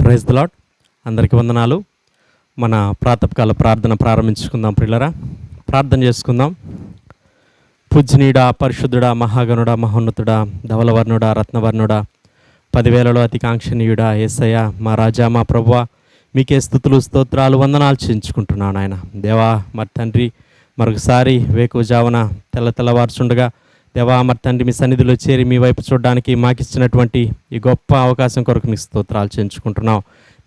Praise the lord. అందరికీ వందనాలు. మన ప్రాతకాల ప్రార్థన ప్రారంభించుకుందాం. ప్రియులరా, ప్రార్థన చేసుకుందాం. పూజ్యనీయుడా, పరిశుద్ధుడా, మహాగణుడా, మహోన్నతుడా, ధవలవర్ణుడా, రత్నవర్ణుడా, 10,000లో అతి కాంక్షణీయుడా, యేసయ్య మా రాజా, మా ప్రభువా, మీకే స్తుతులు స్తోత్రాలు వందనాలు చెల్లించుకుంటున్నాను ఆయన. దేవా మరి తండ్రి, మరొకసారి వేకువజామున తెల్లవారుచుండగా దేవా మరి తండ్రి మీ సన్నిధిలో చేరి మీ వైపు చూడడానికి మాకు ఇచ్చినటువంటి ఈ గొప్ప అవకాశం కొరకు మీకు స్తోత్రాలు చెల్లించుకుంటున్నాం.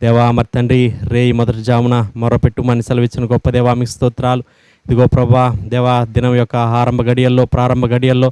దేవా మరి తండ్రి, రేయి మొదటి జామున మొరపెట్టుమని సెలవిచ్చిన గొప్ప దేవా మీకు స్తోత్రాలు. ఇదిగో ప్రభా దేవా, దినం యొక్క ప్రారంభ గడియల్లో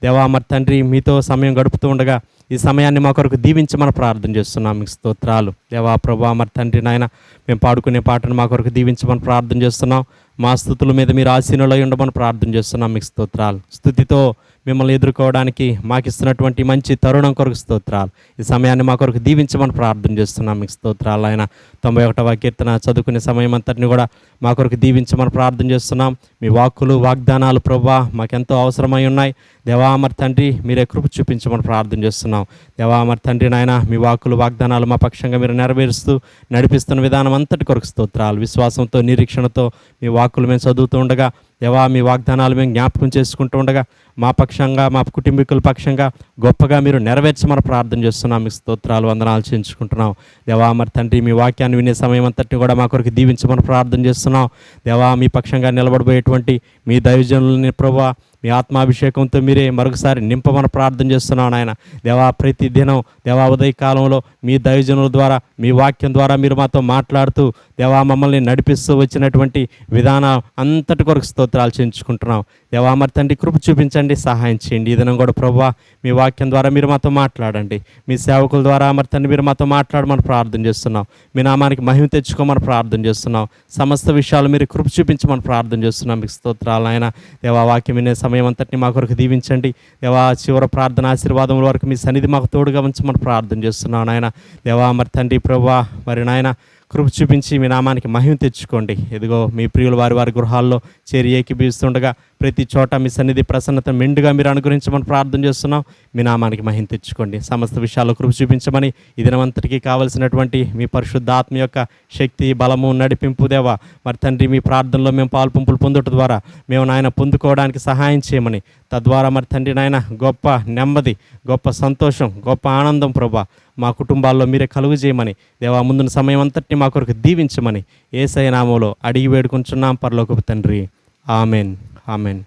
దేవా మరి తండ్రి మీతో సమయం గడుపుతూ ఉండగా ఈ సమయాన్ని మా కొరకు దీవించమని ప్రార్థన చేస్తున్నాం. మీకు స్తోత్రాలు. దేవా ప్రభా మరి తండ్రి నాయన, మేము పాడుకునే పాటను మా కొరకు దీవించమని ప్రార్థన చేస్తున్నాం. మా స్తుతుల మీద మీరు ఆసీనులై ఉండమని ప్రార్థన చేస్తున్నాం. మీకు స్తోత్రాలు. స్తుతితో మిమ్మల్ని ఎదుర్కోవడానికి మాకు ఇస్తున్నటువంటి మంచి తరుణం కొరకు స్తోత్రాలు. ఈ సమయాన్ని మా కొరకు దీవించమని ప్రార్థన చేస్తున్నాం. మీకు స్తోత్రాలు. ఆయన 91వ కీర్తన చదువుకునే సమయం అంతటిని కూడా మా కొరకు దీవించమని ప్రార్థన చేస్తున్నాం. మీ వాక్కులు వాగ్దానాలు ప్రభువా మాకెంతో అవసరమై ఉన్నాయి. దేవా మరి తండ్రి మీరే కృప చూపించమని ప్రార్థన చేస్తున్నాం. దేవా మరి తండ్రి నాయన, మీ వాక్కులు వాగ్దానాలు మా పక్షంగా మీరు నెరవేరుస్తూ నడిపిస్తున్న విధానం అంతటి కొరకు స్తోత్రాలు. విశ్వాసంతో నిరీక్షణతో మీ వాక్కులు మేము చదువుతూ ఉండగా దేవా మీ వాగ్దానాలు మేము జ్ఞాపకం చేసుకుంటూ ఉండగా మా పక్షంగా, మా కుటుంబీకుల పక్షంగా గొప్పగా మీరు నెరవేర్చమని ప్రార్థన చేస్తున్నాం. మీ స్తోత్రాలు వందనాలు చేయించుకుంటున్నాం. దేవా మరి తండ్రి మీ వాక్యాన్ని వినే సమయం అంతటిని కూడా మా కొరకు దీవించమని ప్రార్థన చేస్తున్నాం. దేవా మీ పక్షంగా నిలబడబోయేటువంటి మీ దైవజనులని ప్రభువా మీ ఆత్మాభిషేకంతో మీరే మరొకసారి నింపమని ప్రార్థన చేస్తున్నాను ఆయన. దేవా ప్రతి దినం దేవా ఉదయకాలంలో మీ దైవజనుల ద్వారా మీ వాక్యం ద్వారా మీరు మాతో మాట్లాడుతూ దేవా మమ్మల్ని నడిపిస్తూ వచ్చినటువంటి విధానం అంతటి కొరకు స్తోత్రాలు చేయించుకుంటున్నాం. దేవా మరి తండ్రి కృప చూపించండి, సహాయం చేయండి. ఈ దినం కూడా ప్రభువా మీ వాక్యం ద్వారా మీరు మాతో మాట్లాడండి. మీ సేవకుల ద్వారా మరి తండ్రి మీరు మాతో మాట్లాడమని ప్రార్థన చేస్తున్నాం. మీ నామానికి మహిమ తెచ్చుకోమని ప్రార్థన చేస్తున్నాం. సమస్త విషయాలు మీరు కృప చూపించమని ప్రార్థన చేస్తున్నాం. మీకు స్తోత్రాలు ఆయన. దేవా వాక్యం వినే సమయం అంతటిని మా కొరకు దీవించండి. దేవా చివరి ప్రార్థన ఆశీర్వాదముల వరకు మీ సన్నిధి మాకు తోడుగా ఉంచమని ప్రార్థన చేస్తున్నాను నాయన. దేవా మరి తండ్రి ప్రభువా మరి నాయన కృప చూపించి మీ నామానికి మహిమ తెచ్చుకోండి. ఇదిగో మీ ప్రియులు వారి గృహాల్లో చేరి ఏకీభవిస్తుండగా ప్రతి చోట మీ సన్నిధి ప్రసన్నత మెండుగా మీరు అనుగ్రహించమని ప్రార్థన చేస్తున్నాం. మీ నామానికి మహిమ తెచ్చుకోండి. సమస్త విషయాల్లో కృప చూపించమని ఈ దినమంతటికీ కావలసినటువంటి మీ పరిశుద్ధాత్మ యొక్క శక్తి, బలము, నడిపింపు దేవా మరి తండ్రి మీ ప్రార్థనలో మేము పాల్పంపులు పొందడం ద్వారా మేము నాయన పొందుకోవడానికి సహాయం చేయమని, తద్వారా మరి తండ్రి నాయన గొప్ప నెమ్మది, గొప్ప సంతోషం, గొప్ప ఆనందం ప్రభా మా కుటుంబాల్లో మీరే కలుగు చేయమని దేవా ముందున్న సమయం అంతటిని మా కొరకు దీవించమని యేసయ్య నామములో అడిగి వేడుకుంటున్నాం పరలోకపు తండ్రి. Amen, amen.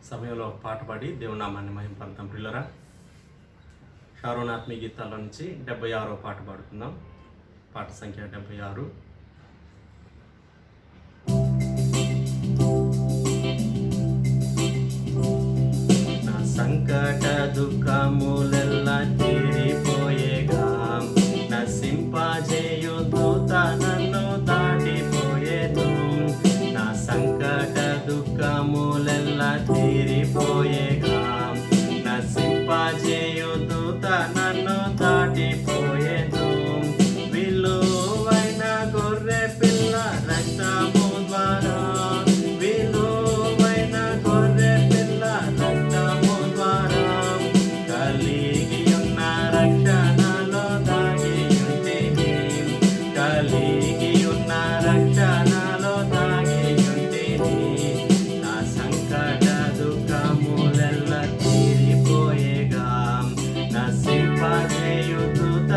సమయంలో పాట పాడి దేవుని నామాన్ని మహిమపడతాం. ప్రియులరా, షారోన్ ఆత్మీయ గీతాల నుంచి 76వ పాట పాడుకుందాం. పాట సంఖ్య 76. సంకట దుఃఖములెల్లా తీరిపోయేగా, నశింపజేయు దూత నన్ను దాటిపోయేను. నా సంకట దుఃఖములెల్లా తీరిపోయేగా, నశింపజేయు దూత నన్ను దాటిపోయేను. విలువైన గొర్రె పిల్ల రక్తము ద్వారా, నశింపజేయు దూత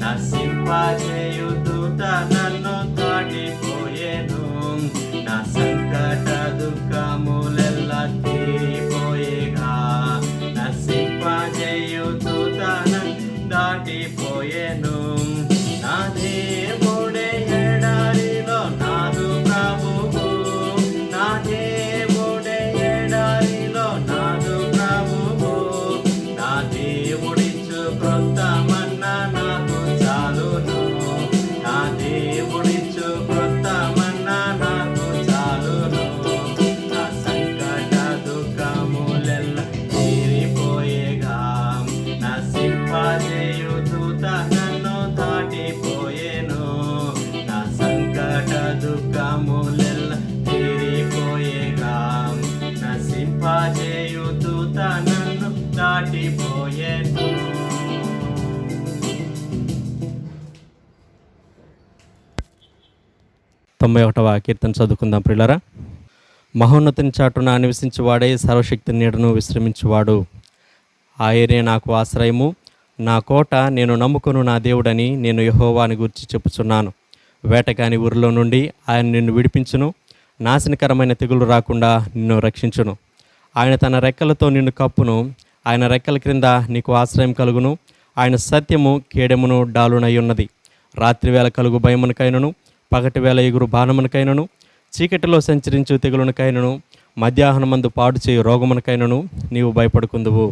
నశింపజేయు దూత నన్ను దాటిపోయెను. నా సంకట దుఃఖములెల్లా తీరిపోయేగా. నశింపజేయు దూత నన్ను దాటిపోయెను. నా దేవుడే ఎడారిలో నాదు ప్రభువు. నా దేవుడే ఎడారిలో నాదు ప్రభువు. నా దేవుడిచ్చు క్రొత్త మన్నా నాకు చాలును. నా దేవుడిచ్చు క్రొత్త మన్నా నాకు చాలును. నా సంకట దుఃఖములెల్లా తీరిపోయేగా. నశింపజేయు దూత నన్ను దాటిపోయెను. నా సంకట దుఃఖములెల్లా తీరిపోయేగా. నశింపజేయు దూత నన్ను దాటిపోయెను. 91వ కీర్తన చదువుకుందాం ప్రియులారా. మహోన్నతిని చాటున నివసించువాడే సర్వశక్తి నీడను విశ్రమించువాడు. ఆయనే నాకు ఆశ్రయము, నా కోట, నేను నమ్ముకొను నా దేవుడని నేను యెహోవాని గురించి చెప్పుచున్నాను. వేటగాని ఊరిలో నుండి ఆయన నిన్ను విడిపించును. నాశనకరమైన తెగులు రాకుండా నిన్ను రక్షించును. ఆయన తన రెక్కలతో నిన్ను కప్పును. ఆయన రెక్కల క్రింద నీకు ఆశ్రయం కలుగును. ఆయన సత్యము కేడెమును డాలునై ఉన్నది. రాత్రివేళ కలుగు భయమునకైనను, పగటివేళ ఎగురు బాణమునకైనను, చీకటిలో సంచరించు తెగులునకైనను, మధ్యాహ్నమందు పాడు చేయు రోగమునకైనను నీవు భయపడుకుందువు.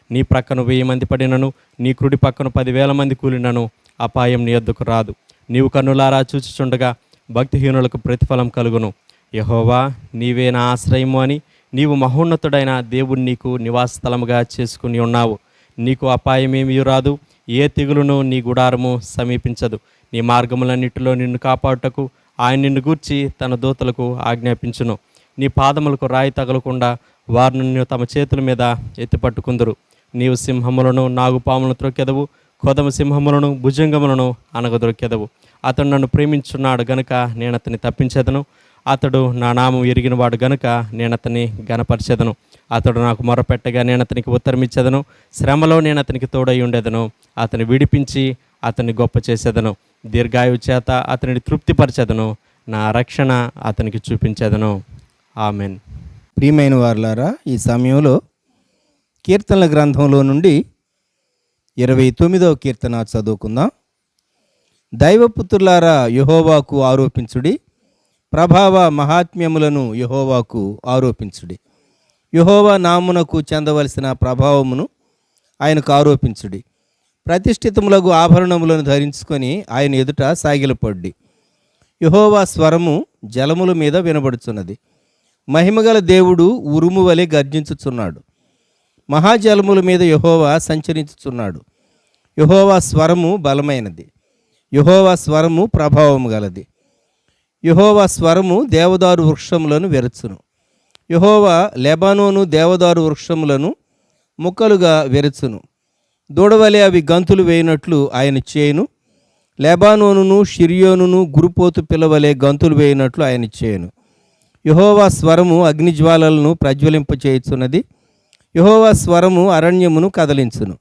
నీ ప్రక్కన 1000 మంది పడినను, నీ కుడి పక్కన 10,000 మంది కూలినను అపాయం నీ యొద్దకు రాదు. నీవు కన్నులారా చూచుచుండగా భక్తిహీనులకు ప్రతిఫలం కలుగును. యెహోవా, నీవే నా ఆశ్రయము అని నీవు మహోన్నతుడైన దేవుని నీకు నివాస స్థలముగా చేసుకుని ఉన్నావు. నీకు అపాయమేమీ రాదు, ఏ తెగులును నీ గుడారము సమీపించదు. నీ మార్గములన్నిటిలో నిన్ను కాపాడుటకు ఆయన నిన్ను గూర్చి తన దూతలకు ఆజ్ఞాపించును. నీ పాదములకు రాయి తగలకుండా వారు నిన్ను తమ చేతుల మీద ఎత్తిపట్టుకుందురు. నీవు సింహములను, నాగుపాములను త్రొక్కెదవు, కొదమ సింహములను, భుజంగములను అనగదొక్కెదవు. అతడు నన్ను ప్రేమించున్నాడు గనుక నేను అతన్ని తప్పించేదను. అతడు నా నామం ఎరిగినవాడు గనుక నేను అతన్ని గనపరిచెదను. అతడు నాకు మొరపెట్టగా నేను అతనికి ఉత్తరమిచ్చేదను. శ్రమలో నేను అతనికి తోడై ఉండేదను. అతన్ని విడిపించి అతన్ని గొప్ప చేసేదను. దీర్ఘాయువు చేత అతనిని తృప్తిపరచెదను. నా రక్షణ అతనికి చూపించేదను. ఆమెన్. ప్రియమైన వారులారా, ఈ సమయంలో కీర్తనల గ్రంథంలో నుండి 29వ కీర్తన చదువుకుందాం. దైవపుత్రులారా, యెహోవాకు ఆరోపించుడి, ప్రభావ మహాత్మ్యములను యెహోవాకు ఆరోపించుడి. యెహోవా నామునకు చెందవలసిన ప్రభావమును ఆయనకు ఆరోపించుడి. ప్రతిష్ఠితములకు ఆభరణములను ధరించుకొని ఆయన ఎదుట సాగిలపడ్డి. యెహోవా స్వరము జలముల మీద వినబడుచున్నది. మహిమగల దేవుడు ఉరుము వలె గర్జించుచున్నాడు. మహాజలముల మీద యెహోవా సంచరించుచున్నాడు. యెహోవా స్వరము బలమైనది. యెహోవా స్వరము ప్రభావము గలది. యెహోవా స్వరము దేవదారు వృక్షములను వెరచును. యెహోవా లెబానోను దేవదారు వృక్షములను ముక్కలుగా వెరచును. దూడవలె అవి గంతులు వేయినట్లు ఆయన చేయును. లెబానోనును షిరియోనును గురుపోతు పిల్లవలె గంతులు వేయినట్లు ఆయన చేయును. యెహోవా స్వరము అగ్నిజ్వాలలను ప్రజ్వలింపచేయుచున్నది. యెహోవా స్వరము అరణ్యమును కదలించును.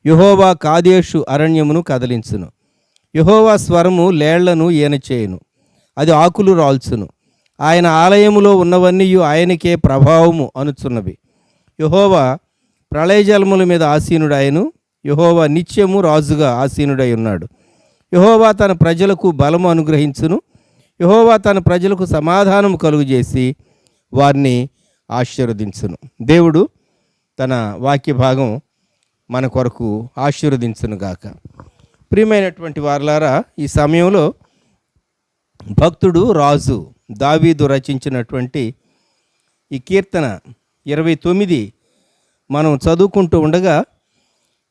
యెహోవా కాదేషు అరణ్యమును కదలించును. యెహోవా స్వరము లేళ్లను ఈనచేయును. అది ఆకులు రాల్చును. ఆయన ఆలయములో ఉన్నవన్నీ ఆయనకే ప్రభావము అనుచున్నవి. యెహోవా ప్రళయజలముల మీద ఆసీనుడాయను. యెహోవా నిత్యము రాజుగా ఆసీనుడై ఉన్నాడు. యెహోవా తన ప్రజలకు బలము అనుగ్రహించును. యెహోవా తన ప్రజలకు సమాధానము కలుగజేసి వారిని ఆశీర్వదించును. దేవుడు తన వాక్య భాగం మన కొరకు ఆశీర్వదించునుగాక. ప్రియమైనటువంటి వారలారా, ఈ సమయంలో భక్తుడు రాజు దావీదు రచించినటువంటి ఈ కీర్తన 29 మనం చదువుకుంటూ ఉండగా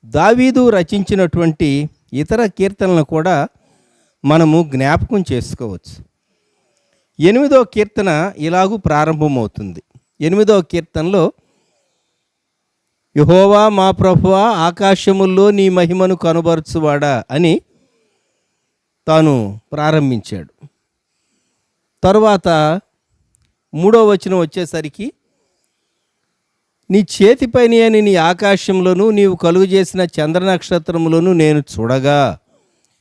దావీదు రచించినటువంటి ఇతర కీర్తనలను కూడా మనము జ్ఞాపకం చేసుకోవచ్చు. 8వ కీర్తన ఇలాగూ ప్రారంభమవుతుంది. 8వ కీర్తనలో యెహోవా మా ప్రభువా, ఆకాశముల్లో నీ మహిమను కనుబరచువాడా అని తాను ప్రారంభించాడు. తరువాత 3వ వచనం వచ్చేసరికి నీ చేతిపైన అని నీ ఆకాశంలోను నీవు కలుగు చేసిన చంద్ర నక్షత్రములను నేను చూడగా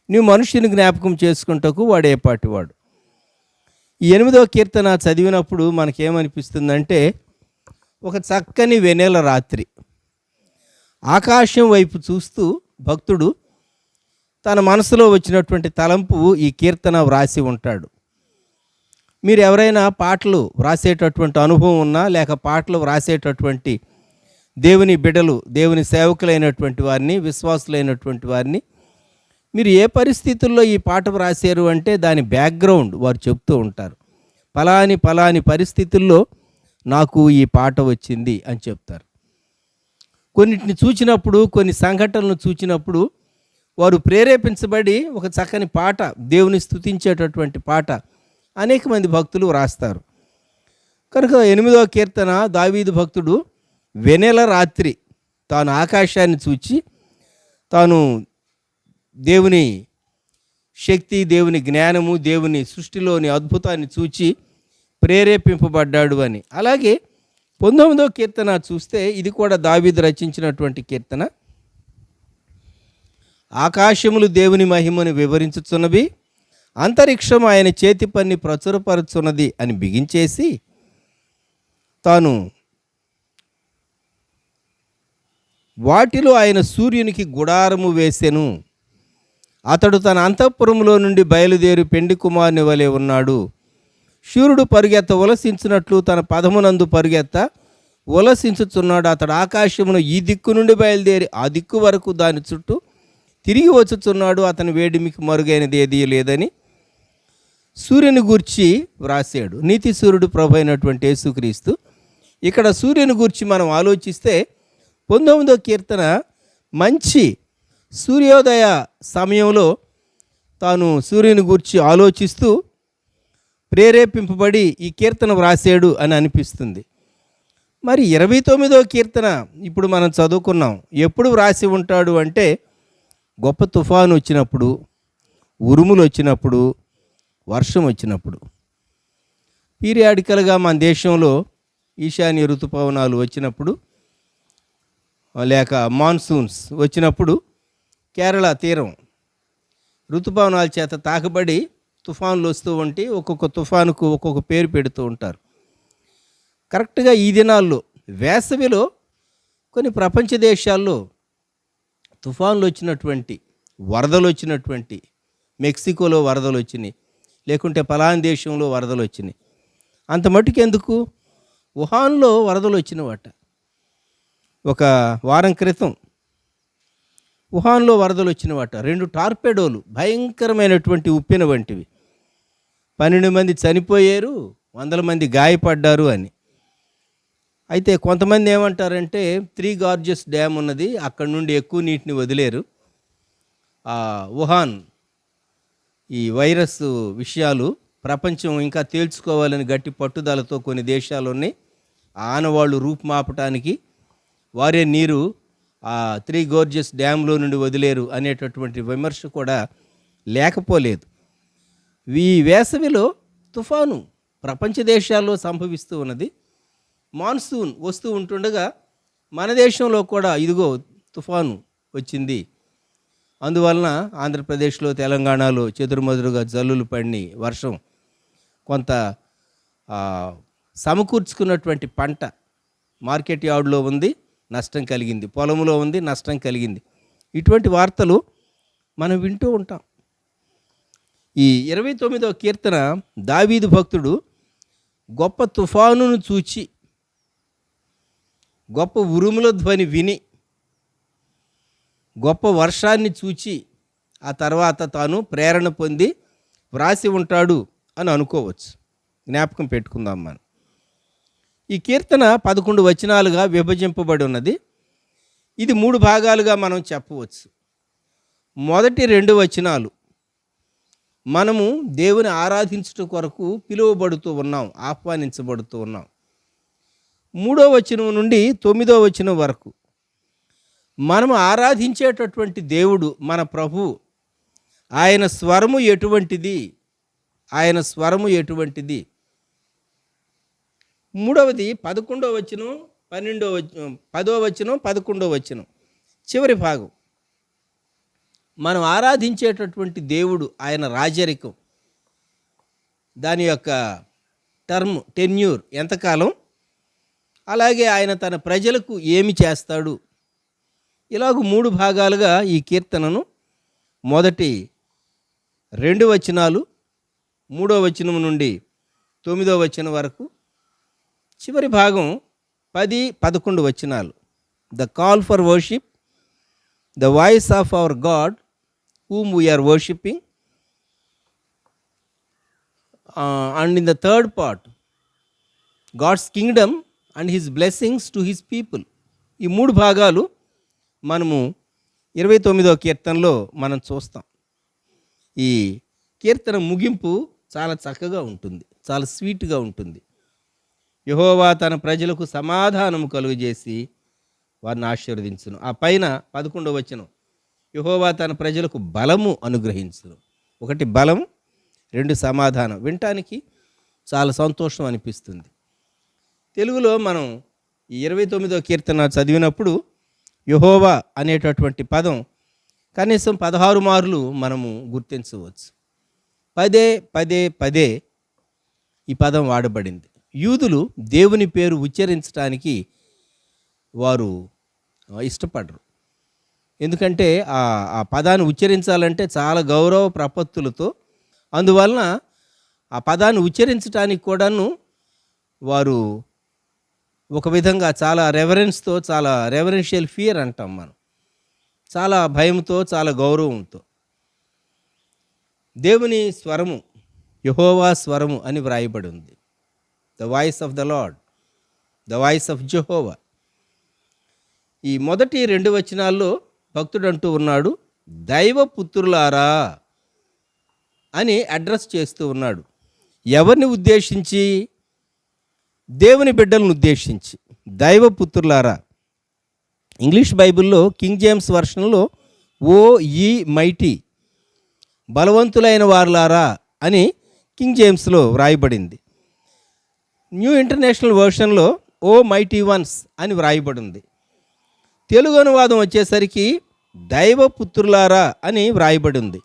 నువ్వు మనుష్యుని జ్ఞాపకం చేసుకుంటకు వాడు ఏపాటివాడు. ఈ 8వ కీర్తన చదివినప్పుడు మనకేమనిపిస్తుందంటే, ఒక చక్కని వెన్నెల రాత్రి ఆకాశం వైపు చూస్తూ భక్తుడు తన మనసులో వచ్చినటువంటి తలంపు ఈ కీర్తన వ్రాసి ఉంటాడు. మీరు ఎవరైనా పాటలు వ్రాసేటటువంటి అనుభవం ఉన్నా, లేక పాటలు వ్రాసేటటువంటి దేవుని బిడ్డలు, దేవుని సేవకులైనటువంటి వారిని, విశ్వాసులైనటువంటి వారిని, మీరు ఏ పరిస్థితుల్లో ఈ పాట వ్రాసారు అంటే దాని బ్యాక్గ్రౌండ్ వారు చెప్తూ ఉంటారు. పలాని పరిస్థితుల్లో నాకు ఈ పాట వచ్చింది అని చెప్తారు. కొన్నిటిని చూచినప్పుడు, కొన్ని సంఘటనలను చూచినప్పుడు వారు ప్రేరేపించబడి ఒక చక్కని పాట, దేవుని స్తుతించేటటువంటి పాట అనేక మంది భక్తులు వ్రాస్తారు. కనుక 8వ కీర్తన దావీదు భక్తుడు వెన్నెల రాత్రి తాను ఆకాశాన్ని చూచి, తాను దేవుని శక్తి, దేవుని జ్ఞానము, దేవుని సృష్టిలోని అద్భుతాన్ని చూచి ప్రేరేపింపబడ్డాడు అని. అలాగే 19వ కీర్తన చూస్తే ఇది కూడా దావీదు రచించినటువంటి కీర్తన. ఆకాశములు దేవుని మహిమను వివరించుచున్నవి, అంతరిక్షం ఆయన చేతి పని ప్రచురపరుచున్నది అని బిగించేసి, తాను వాటిలో ఆయన సూర్యునికి గుడారము వేసెను, అతడు తన అంతఃపురములో నుండి బయలుదేరి పెండి కుమారుని వలె ఉన్నాడు. శూరుడు పరుగెత్త ఉలసించినట్లు తన పదమునందు పరుగెత్త ఉలసించుచున్నాడు. అతడు ఆకాశమును ఈ దిక్కు నుండి బయలుదేరి ఆ దిక్కు వరకు దాని చుట్టూ తిరిగి వచ్చుచున్నాడు. అతని వేడిమికి మరుగైనది ఏదీ లేదని సూర్యుని గూర్చి వ్రాసాడు. నీతి సూర్యుడు ప్రభు అయినటువంటి యేసుక్రీస్తు. ఇక్కడ సూర్యుని గూర్చి మనం ఆలోచిస్తే 19వ కీర్తన మంచి సూర్యోదయ సమయంలో తాను సూర్యుని గూర్చి ఆలోచిస్తూ ప్రేరేపింపబడి ఈ కీర్తన వ్రాసాడు అని అనిపిస్తుంది. మరి 29వ కీర్తన ఇప్పుడు మనం చదువుకున్నాం. ఎప్పుడు వ్రాసి ఉంటాడు అంటే, గొప్ప తుఫాను వచ్చినప్పుడు, ఉరుములు వచ్చినప్పుడు, వర్షం వచ్చినప్పుడు. పీరియాడికల్గా మన దేశంలో ఈశాన్య ఋతుపవనాలు వచ్చినప్పుడు, లేక మాన్సూన్స్ వచ్చినప్పుడు కేరళ తీరం ఋతుపవనాల చేత తాకబడి తుఫాన్లు వస్తూ ఉంటే ఒక్కొక్క తుఫానుకు ఒక్కొక్క పేరు పెడుతూ ఉంటారు. కరెక్ట్గా ఈ దినాల్లో వేసవిలో కొన్ని ప్రపంచ దేశాల్లో తుఫాన్లు వచ్చినటువంటి, వరదలు వచ్చినటువంటి, మెక్సికోలో వరదలు వచ్చినాయి, లేకుంటే పలానా దేశంలో వరదలు వచ్చినాయి. అంత మట్టుకు ఎందుకు, వుహాన్లో వరదలు వచ్చినవట. ఒక వారం క్రితం వుహాన్లో వరదలు వచ్చినవట. 2 టార్పెడోలు భయంకరమైనటువంటి ఉప్పెన వంటివి, 12 మంది చనిపోయారు, 100 మంది గాయపడ్డారు అని. అయితే కొంతమంది ఏమంటారంటే 3 గార్జెస్ డ్యామ్ ఉన్నది, అక్కడ నుండి ఎక్కువ నీటిని వదిలేరు. వుహాన్ ఈ వైరస్ విషయాలు ప్రపంచం ఇంకా తేల్చుకోవాలని గట్టి పట్టుదలతో కొన్ని దేశాలు ఉన్నాయి. ఆనవాళ్ళు రూపుమాపటానికి వారే నీరు 3 గార్జెస్ డ్యాంలో నుండి వదిలేరు అనేటటువంటి విమర్శ కూడా లేకపోలేదు. ఈ వేసవిలో తుఫాను ప్రపంచ దేశాల్లో సంభవిస్తూ ఉన్నది. మాన్సూన్ వస్తూ ఉంటుండగా మన దేశంలో కూడా ఇదిగో తుఫాను వచ్చింది. అందువలన ఆంధ్రప్రదేశ్లో, తెలంగాణలో చెదురుమదురుగా జల్లులు పడిని, వర్షం, కొంత సమకూర్చుకున్నటువంటి పంట మార్కెట్ యార్డులో ఉంది, నష్టం కలిగింది, పొలంలో ఉంది, నష్టం కలిగింది. ఇటువంటి వార్తలు మనం వింటూ ఉంటాం. ఈ 29వ కీర్తన దావీదు భక్తుడు గొప్ప తుఫానును చూచి, గొప్ప ఉరుముల ధ్వని విని, గొప్ప వర్షాన్ని చూచి ఆ తర్వాత తాను ప్రేరణ పొంది వ్రాసి ఉంటాడు అని అనుకోవచ్చు. జ్ఞాపకం పెట్టుకుందాం మనం. ఈ కీర్తన 11 వచనాలుగా విభజింపబడి ఉన్నది. ఇది 3 భాగాలుగా మనం చెప్పవచ్చు. మొదటి 2 వచనాలు మనము దేవుని ఆరాధించుట కొరకు పిలువబడుతూ ఉన్నాం, ఆహ్వానించబడుతూ ఉన్నాం. 3వ వచనం నుండి 9వ వచనం వరకు మనము ఆరాధించేటటువంటి దేవుడు మన ప్రభువు. ఆయన స్వరము ఎటువంటిది, ఆయన స్వరము ఎటువంటిది. 3వది 11వ వచనం, 10వ వచనం, 11వ వచనం, చివరి భాగం. మనం ఆరాధించేటటువంటి దేవుడు, ఆయన రాజరికం, దాని యొక్క టెన్యూర్ ఎంతకాలం, అలాగే ఆయన తన ప్రజలకు ఏమి చేస్తాడు, ఇలాగ 3 భాగాలుగా ఈ కీర్తనను మొదటి 2 వచనాలు, 3వ వచనం నుండి 9వ వచనం వరకు, చివరి భాగం 10, 11 వచనాలు. The call for worship, the voice of our God whom we are worshipping, and in the third part, God's kingdom and his blessings to his people. ఈ 3 భాగాలు మనము 29వ కీర్తనలో మనం చూస్తాం. ఈ కీర్తన ముగింపు చాలా చక్కగా ఉంటుంది, చాలా స్వీట్గా ఉంటుంది. యెహోవా తన ప్రజలకు సమాధానము కలుగజేసి వారిని ఆశీర్వదించును. ఆ పైన 11వ వచనం, యెహోవా తన ప్రజలకు బలము అనుగ్రహించును. 1 బలం, 2 సమాధానం. వినటానికి చాలా సంతోషం అనిపిస్తుంది. తెలుగులో మనం ఈ 29వ కీర్తన చదివినప్పుడు యెహోవా అనేటటువంటి పదం కనీసం 16 మార్లు మనము గుర్తించవచ్చు. పదే ఈ పదం వాడబడింది. యూదులు దేవుని పేరు ఉచ్చరించడానికి వారు ఇష్టపడరు. ఎందుకంటే ఆ పదాన్ని ఉచ్చరించాలంటే చాలా గౌరవ ప్రపత్తులతో, అందువలన ఆ పదాన్ని ఉచ్చరించడానికి కూడాను వారు ఒక విధంగా చాలా రెవరెన్స్తో, చాలా రెవరెన్షియల్ ఫియర్ అంటాం మనం, చాలా భయంతో, చాలా గౌరవంతో. దేవుని స్వరము, యెహోవా స్వరము అని వ్రాయబడి ఉంది. The voice of the lord, the voice of Jehovah. ఈ మొదటి 2 వచనాల్లో భక్తుడు అంటూ ఉన్నాడు, దైవపుత్రులారా అని అడ్రస్ చేస్తూ ఉన్నాడు. ఎవరిని ఉద్దేశించి? దేవుని బిడ్డలను ఉద్దేశించి. దైవపుత్రులారా. ఇంగ్లీష్ బైబిల్లో కింగ్ జేమ్స్ వర్షన్లో ఓ ఈ మైటీ, బలవంతులైన వారులారా అని కింగ్ జేమ్స్లో వ్రాయబడింది. న్యూ ఇంటర్నేషనల్ వర్షన్లో ఓ మైటీ వన్స్ అని వ్రాయబడింది. తెలుగు అనువాదం వచ్చేసరికి దైవపుత్రులారా అని వ్రాయబడి ఉంది.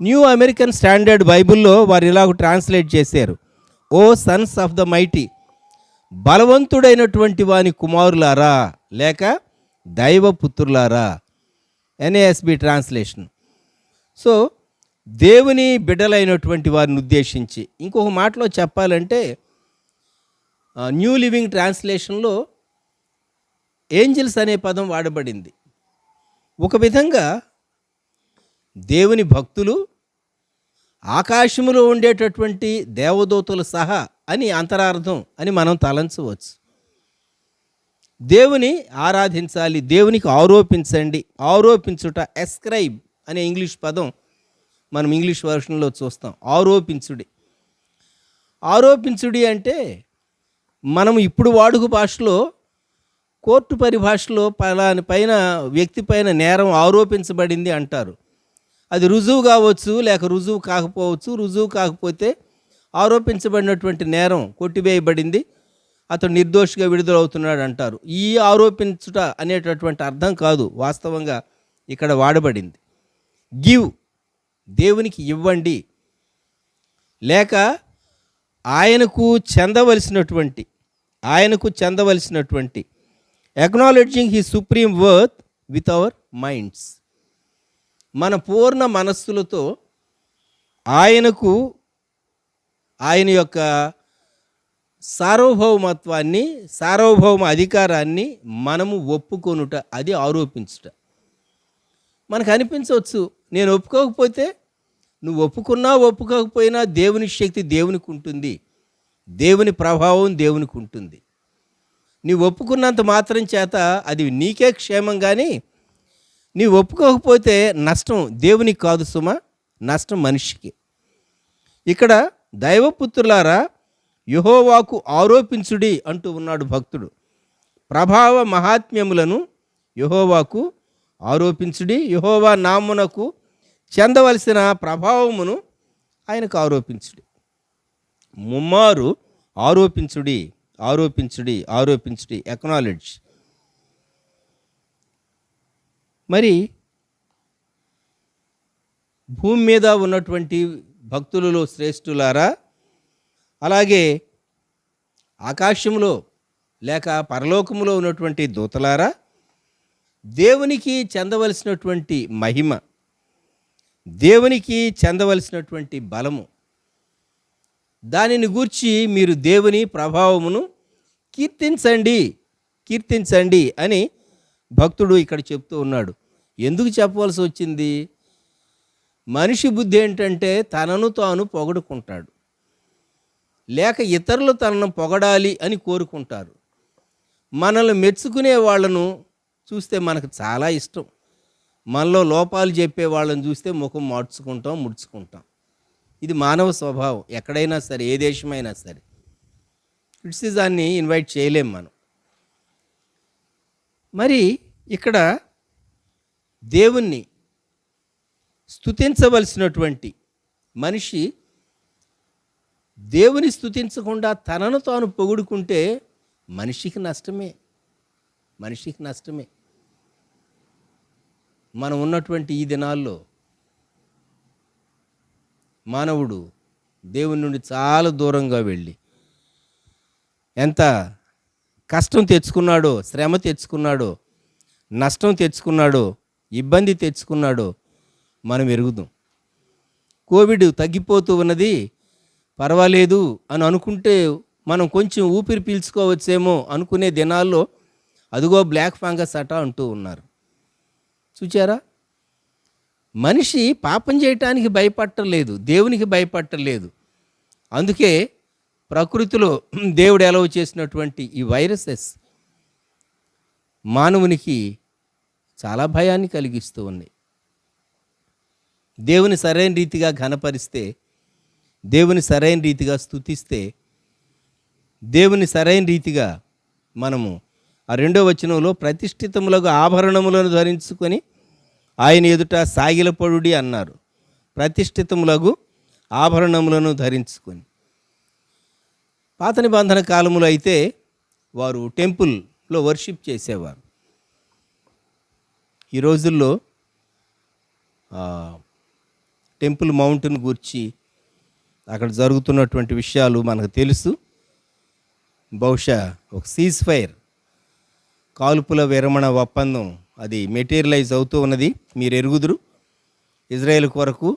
న్యూ అమెరికన్ స్టాండర్డ్ బైబిల్లో వారు ఇలాగ ట్రాన్స్లేట్ చేశారు, ఓ సన్స్ ఆఫ్ ద మైటీ, బలవంతుడైనటువంటి వాని కుమారులారా, లేక దైవపుత్రులారా, ఎన్ఏఎస్బి ట్రాన్స్లేషన్. సో దేవుని బిడ్డలైనటువంటి వారిని ఉద్దేశించి. ఇంకొక మాటలో చెప్పాలంటే న్యూ లివింగ్ ట్రాన్స్లేషన్లో ఏంజిల్స్ అనే పదం వాడబడింది. ఒక విధంగా దేవుని భక్తులు, ఆకాశములో ఉండేటటువంటి దేవదూతలు సహా అని అంతరార్థం అని మనం తలంచవచ్చు. దేవుని ఆరాధించాలి, దేవునికి ఆరోపించండి. ఆరోపించుట, ఎస్క్రైబ్ అనే ఇంగ్లీష్ పదం మనం ఇంగ్లీష్ వర్షన్లో చూస్తాం. ఆరోపించుడి. ఆరోపించుడి అంటే మనం ఇప్పుడు వాడుక భాషలో, కోర్టు పరిభాషలో పలాని పైన వ్యక్తి పైన నేరం ఆరోపించబడింది అంటారు. అది రుజువు కావచ్చు, లేక రుజువు కాకపోవచ్చు. రుజువు కాకపోతే ఆరోపించబడినటువంటి నేరం కొట్టివేయబడింది, అతడు నిర్దోషిగా విడుదలవుతున్నాడు అంటారు. ఈ ఆరోపించుట అనేటటువంటి అర్థం కాదు వాస్తవంగా ఇక్కడ వాడబడింది. గివ్, దేవునికి ఇవ్వండి, లేక ఆయనకు చెందవలసినటువంటి acknowledging his supreme worth with our minds. మన పూర్ణ మనస్సులతో ఆయన యొక్క సార్వభౌమత్వాన్ని, సార్వభౌమ అధికారాన్ని మనము ఒప్పుకొనుట, అది ఆరోపించుట. మనకు అనిపించవచ్చు, నేను ఒప్పుకోకపోతే, నువ్వు ఒప్పుకున్నా ఒప్పుకోకపోయినా దేవుని శక్తి దేవునికి ఉంటుంది, దేవుని ప్రభావం దేవునికి ఉంటుంది. నీవు ఒప్పుకున్నంత మాత్రం చేత అది నీకే క్షేమం, కానీ నీవు ఒప్పుకోకపోతే నష్టం దేవునికి కాదు సుమా, నష్టం మనిషికి. ఇక్కడ దైవపుత్రులారా యెహోవాకు ఆరోపించుడి అంటూ ఉన్నాడు భక్తుడు. ప్రభావ మహాత్మ్యములను యెహోవాకు ఆరోపించుడి, యెహోవా నామునకు చెందవలసిన ప్రభావమును ఆయనకు ఆరోపించుడి. ముమ్మారు ఆరోపించుడి, ఆరోపించుడి, ఆరోపించుడి, ఎక్నాలెడ్జ్. మరి భూమి మీద ఉన్నటువంటి భక్తులలో శ్రేష్ఠులారా, అలాగే ఆకాశంలో లేక పరలోకములో ఉన్నటువంటి దూతలారా, దేవునికి చెందవలసినటువంటి మహిమ, దేవునికి చెందవలసినటువంటి బలము, దానిని గూర్చి మీరు దేవుని ప్రభావమును కీర్తించండి కీర్తించండి అని భక్తుడు ఇక్కడ చెప్తూ ఉన్నాడు. ఎందుకు చెప్పవలసి వచ్చింది? మనిషి బుద్ధి ఏంటంటే తనను తాను పొగడుకుంటాడు, లేక ఇతరులు తనను పొగడాలి అని కోరుకుంటారు. మనల్ని మెచ్చుకునే వాళ్ళను చూస్తే మనకు చాలా ఇష్టం. మనలో లోపాలు చెప్పే వాళ్ళని చూస్తే ముఖం మార్చుకుంటాం, ముడుచుకుంటాం. ఇది మానవ స్వభావం. ఎక్కడైనా సరే, ఏ దేశమైనా సరే క్రిటిసిజాన్ని ఇన్వైట్ చేయలేం మనం. మరి ఇక్కడ దేవుణ్ణి స్తుతించవలసినటువంటి మనిషి దేవుని స్తుతించకుండా తనను తాను పొగుడుకుంటే మనిషికి నష్టమే, మనిషికి నష్టమే. మనం ఉన్నటువంటి ఈ దినాల్లో మానవుడు దేవుని నుండి చాలా దూరంగా వెళ్ళి ఎంత కష్టం తెచ్చుకున్నాడో, శ్రమ తెచ్చుకున్నాడో, నష్టం తెచ్చుకున్నాడో, ఇబ్బంది తెచ్చుకున్నాడో మనం ఎరుగుదాం. కోవిడ్ తగ్గిపోతూ ఉన్నది, పర్వాలేదు అని అనుకుంటే మనం కొంచెం ఊపిరి పీల్చుకోవచ్చేమో అనుకునే దినాల్లో అదిగో బ్లాక్ ఫంగస్ అట అంటూ ఉన్నారు. చూచారా? మనిషి పాపం చేయటానికి భయపడలేదు, దేవునికి భయపడలేదు. అందుకే ప్రకృతిలో దేవుడు ఎలవ చేసినటువంటి ఈ వైరసెస్ మానవునికి చాలా భయాన్ని కలిగిస్తూ ఉన్నాయి. దేవుని సరైన రీతిగా ఘనపరిస్తే, దేవుని సరైన రీతిగా స్తుతిస్తే, దేవుని సరైన రీతిగా మనము ఆ 2వ వచనంలో ప్రతిష్ఠితములకు ఆభరణములను ధరించుకొని ఆయన ఎదుట సాగిలపడుడి అన్నారు. ప్రతిష్ఠితములకు ఆభరణములను ధరించుకొని. పాత నిబంధన కాలములో అయితే వారు టెంపుల్లో వర్షిప్ చేసేవారు. ఈ రోజుల్లో టెంపుల్ మౌంట్ను గూర్చి అక్కడ జరుగుతున్నటువంటి విషయాలు మనకు తెలుసు. బహుశా ఒక సీజ్ ఫైర్, కాల్పుల విరమణ ఒప్పందం అది మెటీరియలైజ్ అవుతూ ఉన్నది, మీరు ఎరుగుదురు. ఇజ్రాయేల్ కొరకు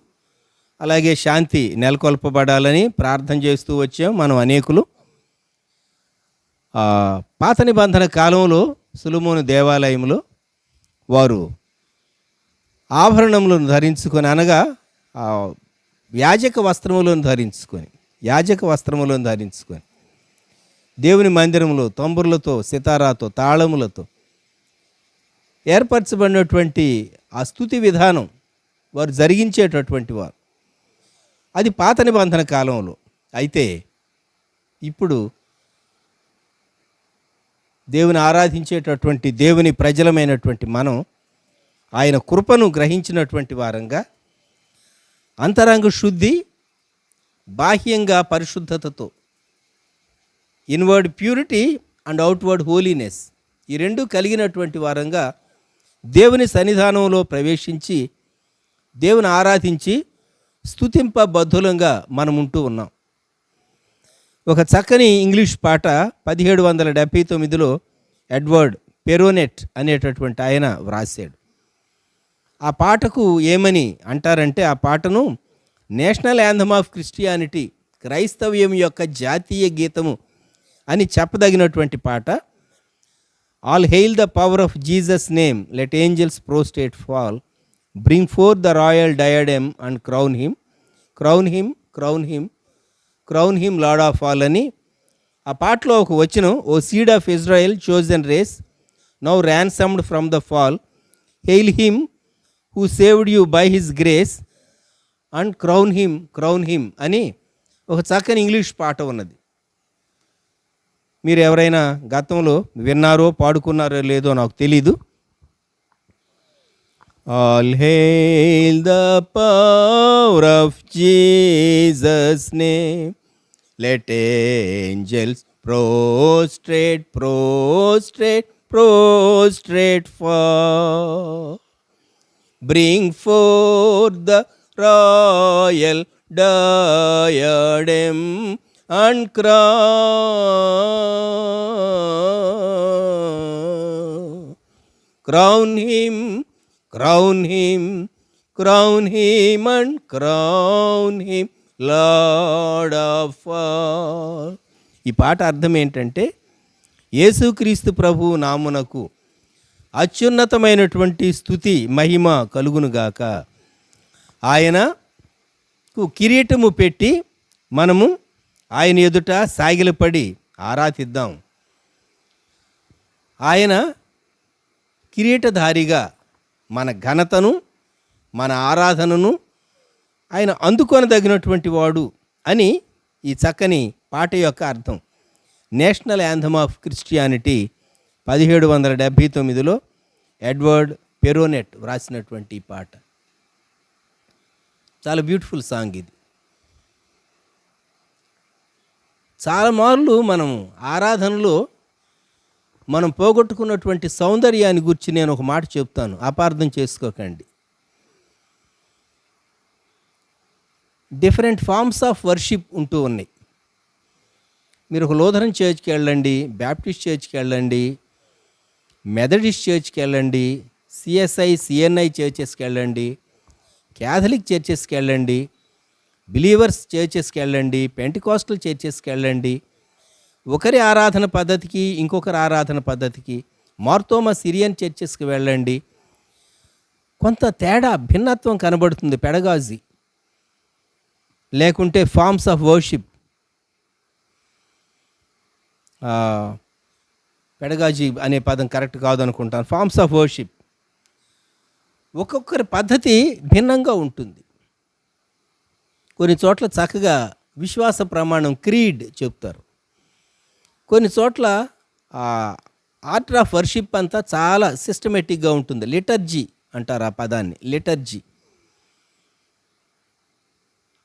అలాగే శాంతి నెలకొల్పబడాలని ప్రార్థన చేస్తూ వచ్చాం మనం అనేకులు. పాత నిబంధన కాలంలో సొలొమోను దేవాలయంలో వారు ఆభరణములను ధరించుకొని, అనగా యాజక వస్త్రములను ధరించుకొని దేవుని మందిరంలో తంబుర్లతో, సితారాతో, తాళములతో ఏర్పరచబడినటువంటి ఆ స్తుతి విధానం వారు జరిగించేటటువంటి వారు. అది పాత నిబంధన కాలంలో. అయితే ఇప్పుడు దేవుని ఆరాధించేటటువంటి దేవుని ప్రజలమైనటువంటి మనం ఆయన కృపను గ్రహించినటువంటి వారంగా అంతరంగ శుద్ధి, బాహ్యంగా పరిశుద్ధతతో, inward purity and outward holiness, ఈ రెండు కలిగినటువంటి వారంగా దేవుని సన్నిధానంలో ప్రవేశించి దేవుని ఆరాధించి స్తుతింపబద్ధులంగా మనం ఉంటూ ఉన్నాం. ఒక చక్కని ఇంగ్లీష్ పాట 1779లో ఎడ్వర్డ్ పెరోనెట్ అనేటటువంటి ఆయన వ్రాసాడు. ఆ పాటకు ఏమని అంటారంటే, ఆ పాటను నేషనల్ యాంథమ్ ఆఫ్ క్రిస్టియానిటీ, క్రైస్తవ్యం యొక్క జాతీయ గీతము అని చెప్పదగినటువంటి పాట. All hail the power of Jesus name, let angels prostrate fall, bring forth the royal diadem and crown him, crown him, crown him, crown him Lord of all అని ఆ పాటలో ఒక వచనం, O seed of Israel chosen race, now ransomed from the fall, hail him who saved you by his grace and crown him అని ఒక చక్కని English పాట ఉన్నది. మీరు ఎవరైనా గతంలో విన్నారో పాడుకున్నారో లేదో నాకు తెలీదు. All hail the power of Jesus name, let angels prostrate fall, bring forth the royal diadem and crown him, crown him, crown him and crown him Lord of all. ఈ పాట అర్థం ఏంటంటే, యేసుక్రీస్తు ప్రభువు నామునకు అత్యున్నతమైనటువంటి స్తుతి మహిమ కలుగునుగాక. ఆయనకు కిరీటము పెట్టి మనము ఆయన ఎదుట సాగిలపడి ఆరాధిద్దాం. ఆయన కిరీటధారిగా మన ఘనతను, మన ఆరాధనను ఆయన అందుకొనదగినటువంటి వాడు అని ఈ చక్కని పాట యొక్క అర్థం. నేషనల్ యాంథమ్ ఆఫ్ క్రిస్టియానిటీ 1779లో ఎడ్వర్డ్ పెరోనెట్ వ్రాసినటువంటి పాట. చాలా బ్యూటిఫుల్ సాంగ్ ఇది. చాలా మార్లు మనము ఆరాధనలో మనం పోగొట్టుకున్నటువంటి సౌందర్యాన్ని గురించి నేను ఒక మాట చెప్తాను, అపార్థం చేసుకోకండి. డిఫరెంట్ ఫార్మ్స్ ఆఫ్ వర్షిప్ ఉంటూ ఉన్నాయి. మీరు ఒక లూథరన్ చర్చ్కి వెళ్ళండి, బ్యాప్టిస్ట్ చర్చ్కి వెళ్ళండి, మెథడిస్ట్ చర్చ్కి వెళ్ళండి, సిఎస్ఐ సిఎన్ఐ చర్చెస్కి వెళ్ళండి, క్యాథలిక్ చర్చెస్కి వెళ్ళండి, బిలీవర్స్ చర్చెస్కి వెళ్ళండి, పెంటికాస్టల్ చర్చెస్కి వెళ్ళండి. ఒకరి ఆరాధన పద్ధతికి ఇంకొకరి ఆరాధన పద్ధతికి, మార్తోమా సిరియన్ చర్చెస్కి వెళ్ళండి, కొంత తేడా భిన్నత్వం కనబడుతుంది. పెడగాజీ లేకుంటే ఫార్మ్స్ ఆఫ్ వర్షిప్, పెడగాజీ అనే పదం కరెక్ట్ కాదు అనుకుంటాను, ఫార్మ్స్ ఆఫ్ వర్షిప్. ఒక్కొక్కరి పద్ధతి భిన్నంగా ఉంటుంది. కొన్ని చోట్ల చక్కగా విశ్వాస ప్రమాణం క్రీడ్ చెప్తారు. కొన్ని చోట్ల ఆర్ట్ ఆఫ్ వర్షిప్ అంతా చాలా సిస్టమేటిక్గా ఉంటుంది. లిటర్జీ అంటారు ఆ పదాన్ని, లిటర్జీ.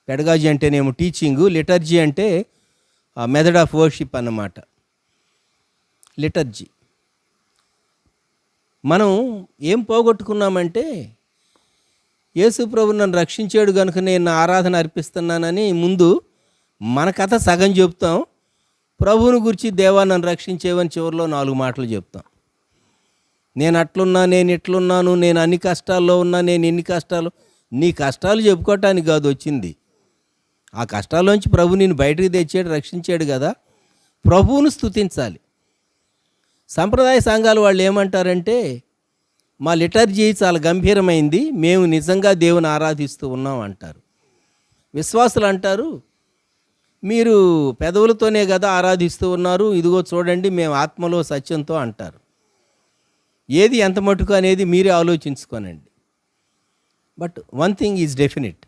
పెడగాజీ అంటేనేమో టీచింగు, లిటర్జీ అంటే మెథడ్ ఆఫ్ వర్షిప్ అన్నమాట. లిటర్జీ. మనం ఏం పోగొట్టుకున్నామంటే, యేసు ప్రభు నన్ను రక్షించాడు కనుక నేను నా ఆరాధన అర్పిస్తున్నానని ముందు మన కథ సగం చెప్తాం. ప్రభువుని గురించి దేవా నన్ను రక్షించేవని చివరిలో 4 మాటలు చెప్తాం. నేను అట్లున్నా, నేను ఇట్లున్నాను, నేను అన్ని కష్టాల్లో ఉన్నా, నేను ఇన్ని కష్టాలు. నీ కష్టాలు చెప్పుకోవటానికి కాదు వచ్చింది. ఆ కష్టాల్లోంచి ప్రభు నేను బయటకు తెచ్చాడు, రక్షించాడు కదా. ప్రభువును స్తుతించాలి. సంప్రదాయ సంఘాలు వాళ్ళు ఏమంటారంటే, మా లిటర్జీ చాలా గంభీరమైంది, మేము నిజంగా దేవుని ఆరాధిస్తూ ఉన్నాం అంటారు. విశ్వాసులు అంటారు, మీరు పెదవులతోనే కదా ఆరాధిస్తూ ఉన్నారు, ఇదిగో చూడండి మేము ఆత్మలో సత్యంతో అంటారు. ఏది ఎంత మటుకు అనేది మీరే ఆలోచించుకోనండి. But one thing is definite,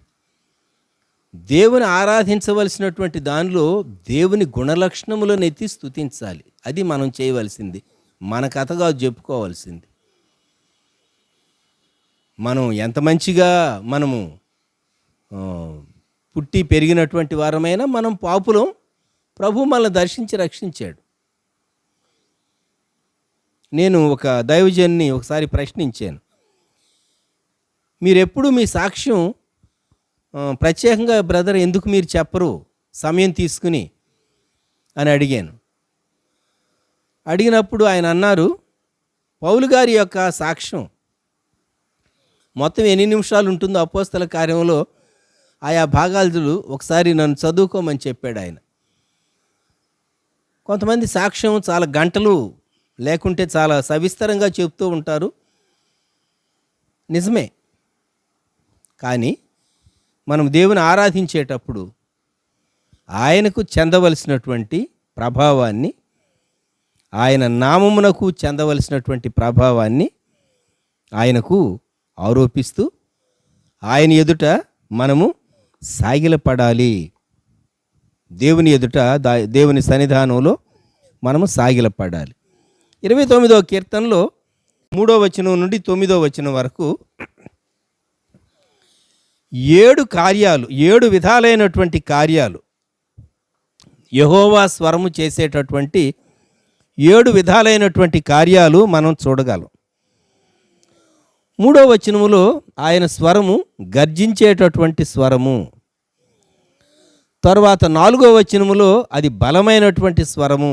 దేవుని ఆరాధించవలసినటువంటి దానిలో దేవుని గుణలక్షణములను ఎత్తి స్తుతించాలి. అది మనం చేయవలసింది, మన కథగా చెప్పుకోవాల్సింది. మనం ఎంత మంచిగా మనము పుట్టి పెరిగినటువంటి వారమైనా మనం పాపులం, ప్రభు మనల్ని దర్శించి రక్షించాడు. నేను ఒక దైవజన్ని ఒకసారి ప్రశ్నించాను, మీరెప్పుడు మీ సాక్ష్యం ప్రత్యేకంగా బ్రదర్ ఎందుకు మీరు చెప్పరు సమయం తీసుకుని అని అడిగాను. అడిగినప్పుడు ఆయన అన్నారు, పౌలు గారి యొక్క సాక్ష్యం మొత్తం ఎన్ని నిమిషాలు ఉంటుందో అపోస్తల కార్యంలో ఆయా భాగాలు ఒకసారి నన్ను చదువుకోమని చెప్పాడు ఆయన. కొంతమంది సాక్ష్యం చాలా గంటలు లేకుంటే చాలా సవిస్తరంగా చెప్తూ ఉంటారు, నిజమే. కానీ మనం దేవుని ఆరాధించేటప్పుడు ఆయనకు చెందవలసినటువంటి ప్రభావాన్ని, ఆయన నామమునకు చెందవలసినటువంటి ప్రభావాన్ని ఆయనకు ఆరోపిస్తూ ఆయన ఎదుట మనము సాగిలపడాలి. దేవుని ఎదుట, దేవుని సన్నిధానంలో మనము సాగిలపడాలి. 29వ కీర్తనలో 3వ వచనం నుండి 9వ వచనం వరకు 7 విధాలైనటువంటి కార్యాలు, యెహోవా స్వరము చేసేటటువంటి 7 విధాలైనటువంటి కార్యాలు మనం చూడగలం. 3వ వచనములో ఆయన స్వరము గర్జించేటటువంటి స్వరము. తర్వాత 4వ వచనములో అది బలమైనటువంటి స్వరము.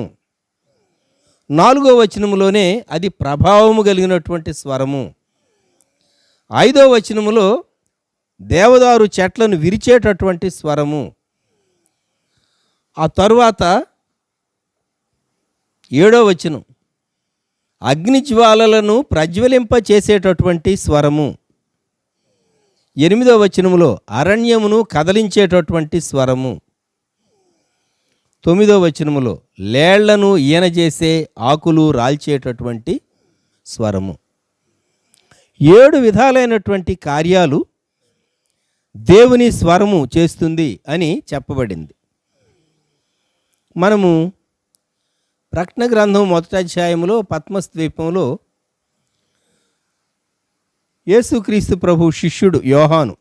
4వ వచనములోనే అది ప్రభావము కలిగినటువంటి స్వరము. 5వ వచనములో దేవదారు చెట్లను విరిచేటటువంటి స్వరము. ఆ తరువాత 7వ వచనం అగ్నిజ్వాలలను ప్రజ్వలింప చేసేటటువంటి స్వరము. 8వ వచనములో అరణ్యమును కదలించేటటువంటి స్వరము. 9వ వచనములో లేళ్లను ఈనజేసే ఆకులు రాల్చేటటువంటి స్వరము. 7 విధాలైనటువంటి కార్యాలు దేవుని స్వరము చేస్తుంది అని చెప్పబడింది. మనము ప్రకటన గ్రంథం 1వ అధ్యాయంలో పత్మస్ ద్వీపంలో యేసుక్రీస్తు ప్రభు శిష్యుడు యోహాను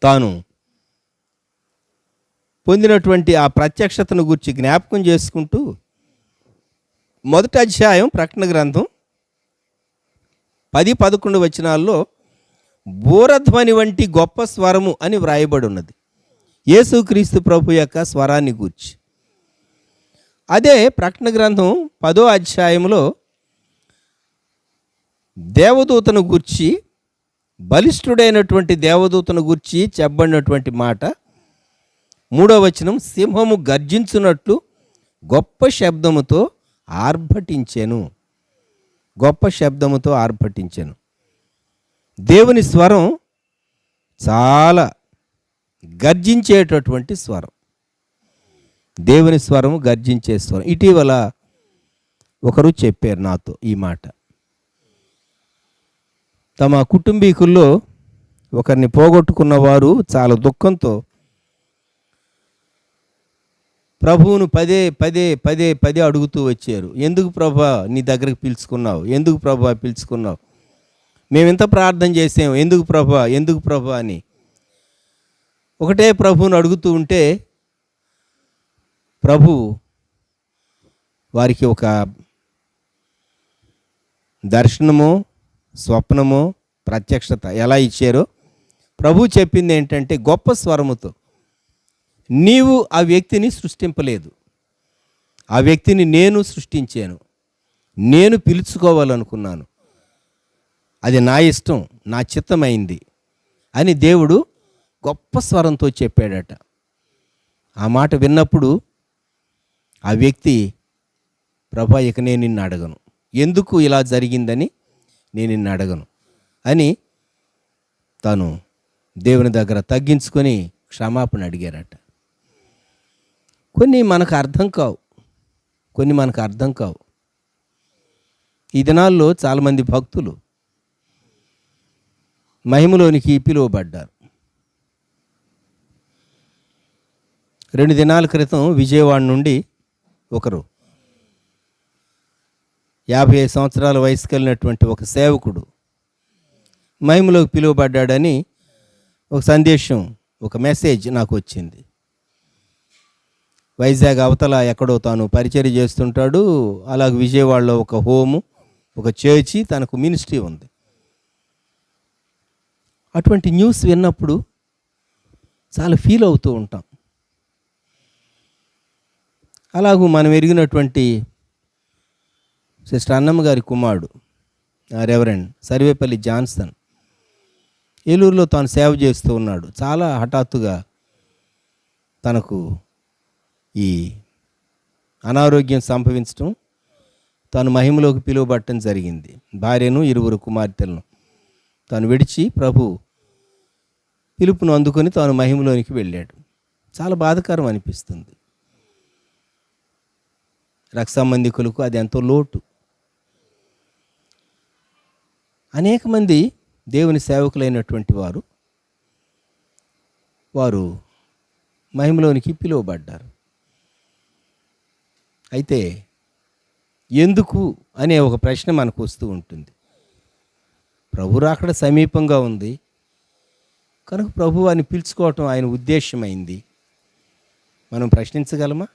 తాను పొందినటువంటి ఆ ప్రత్యక్షతను గురించి జ్ఞాపకం చేసుకుంటూ 1వ అధ్యాయం ప్రకటన గ్రంథం 10-11 వచనాల్లో బూరధ్వని వంటి గొప్ప స్వరము అని వ్రాయబడి ఉన్నది యేసుక్రీస్తు ప్రభు యొక్క స్వరాన్ని గూర్చి. అదే ప్రకటన గ్రంథం 10వ అధ్యాయంలో దేవదూతను గూర్చి, బలిష్ఠుడైనటువంటి దేవదూతను గూర్చి చెప్పబడినటువంటి మాట 3వ వచనం, సింహము గర్జించున్నట్లు గొప్ప శబ్దముతో ఆర్భటించెను. గొప్ప శబ్దముతో ఆర్భటించెను. దేవుని స్వరం చాలా గర్జించేటటువంటి స్వరం. దేవుని స్వరము గర్జించే స్వరం. ఇటీవల ఒకరు చెప్పారు నాతో ఈ మాట. తమ కుటుంబీకుల్లో ఒకరిని పోగొట్టుకున్న వారు చాలా దుఃఖంతో ప్రభువును పదే అడుగుతూ వచ్చారు. ఎందుకు ప్రభా నీ దగ్గరకు పిలుచుకున్నావు? ఎందుకు ప్రభా పిలుచుకున్నావు? మేమెంత ప్రార్థన చేసాము, ఎందుకు ప్రభా అని ఒకటే ప్రభువును అడుగుతూ ఉంటే ప్రభు వారికి ఒక దర్శనమో స్వప్నమో ప్రత్యక్షత ఎలా ఇచ్చారో ప్రభు చెప్పింది ఏంటంటే, గొప్ప స్వరముతో, నీవు ఆ వ్యక్తిని సృష్టింపలేదు, ఆ వ్యక్తిని నేను సృష్టించాను, నేను పిలుచుకోవాలనుకున్నాను, అది నా ఇష్టం, నా చిత్తమైంది అని దేవుడు గొప్ప స్వరంతో చెప్పాడట. ఆ మాట విన్నప్పుడు ఆ వ్యక్తి, ప్రభా ఇక నేను నిన్ను అడగను, ఎందుకు ఇలా జరిగిందని నేను నిన్ను అడగను అని తను దేవుని దగ్గర తగ్గించుకొని క్షమాపణ అడిగారట. కొన్ని మనకు అర్థం కావు. ఈ దినాల్లో చాలామంది భక్తులు మహిమలోనికి పిలువబడ్డారు. 2 దినాల క్రితం విజయవాడ నుండి ఒకరు 55 సంవత్సరాల వయసు కలిగినటువంటి ఒక సేవకుడు మహిమలోకి పిలువబడ్డాడని ఒక సందేశం, ఒక మెసేజ్ నాకు వచ్చింది. వైజాగ్ అవతల ఎక్కడో తాను పరిచర్య చేస్తుంటాడు. అలాగే విజయవాడలో ఒక హోము, ఒక చర్చి, తనకు మినిస్ట్రీ ఉంది. అటువంటి న్యూస్ విన్నప్పుడు చాలా ఫీల్ అవుతూ ఉంటాం. అలాగూ మనం ఎరిగినటువంటి సిస్టర్ అన్నమ్మ గారి కుమారుడు రెవరెండ్ సర్వేపల్లి జాన్సన్ ఏలూరులో తాను సేవ చేస్తూ ఉన్నాడు. చాలా హఠాత్తుగా తనకు ఈ అనారోగ్యం సంభవించడం, తాను మహిమలోకి పిలువబట్టడం జరిగింది. భార్యను 2 కుమార్తెలను తాను విడిచి ప్రభు పిలుపును అందుకొని తాను మహిమలోనికి వెళ్ళాడు. చాలా బాధాకరం అనిపిస్తుంది. రక్త సంబంధికులకు అది ఎంతో లోటు. అనేక మంది దేవుని సేవకులైనటువంటి వారు మహిమలోనికి పిలువబడ్డారు. అయితే ఎందుకు అనే ఒక ప్రశ్న మనకు వస్తూ ఉంటుంది. ప్రభు రాకడ సమీపంగా ఉంది కనుక ప్రభు అని పిలుచుకోవటం ఆయన ఉద్దేశమైంది. మనం ప్రశ్నించగలమా?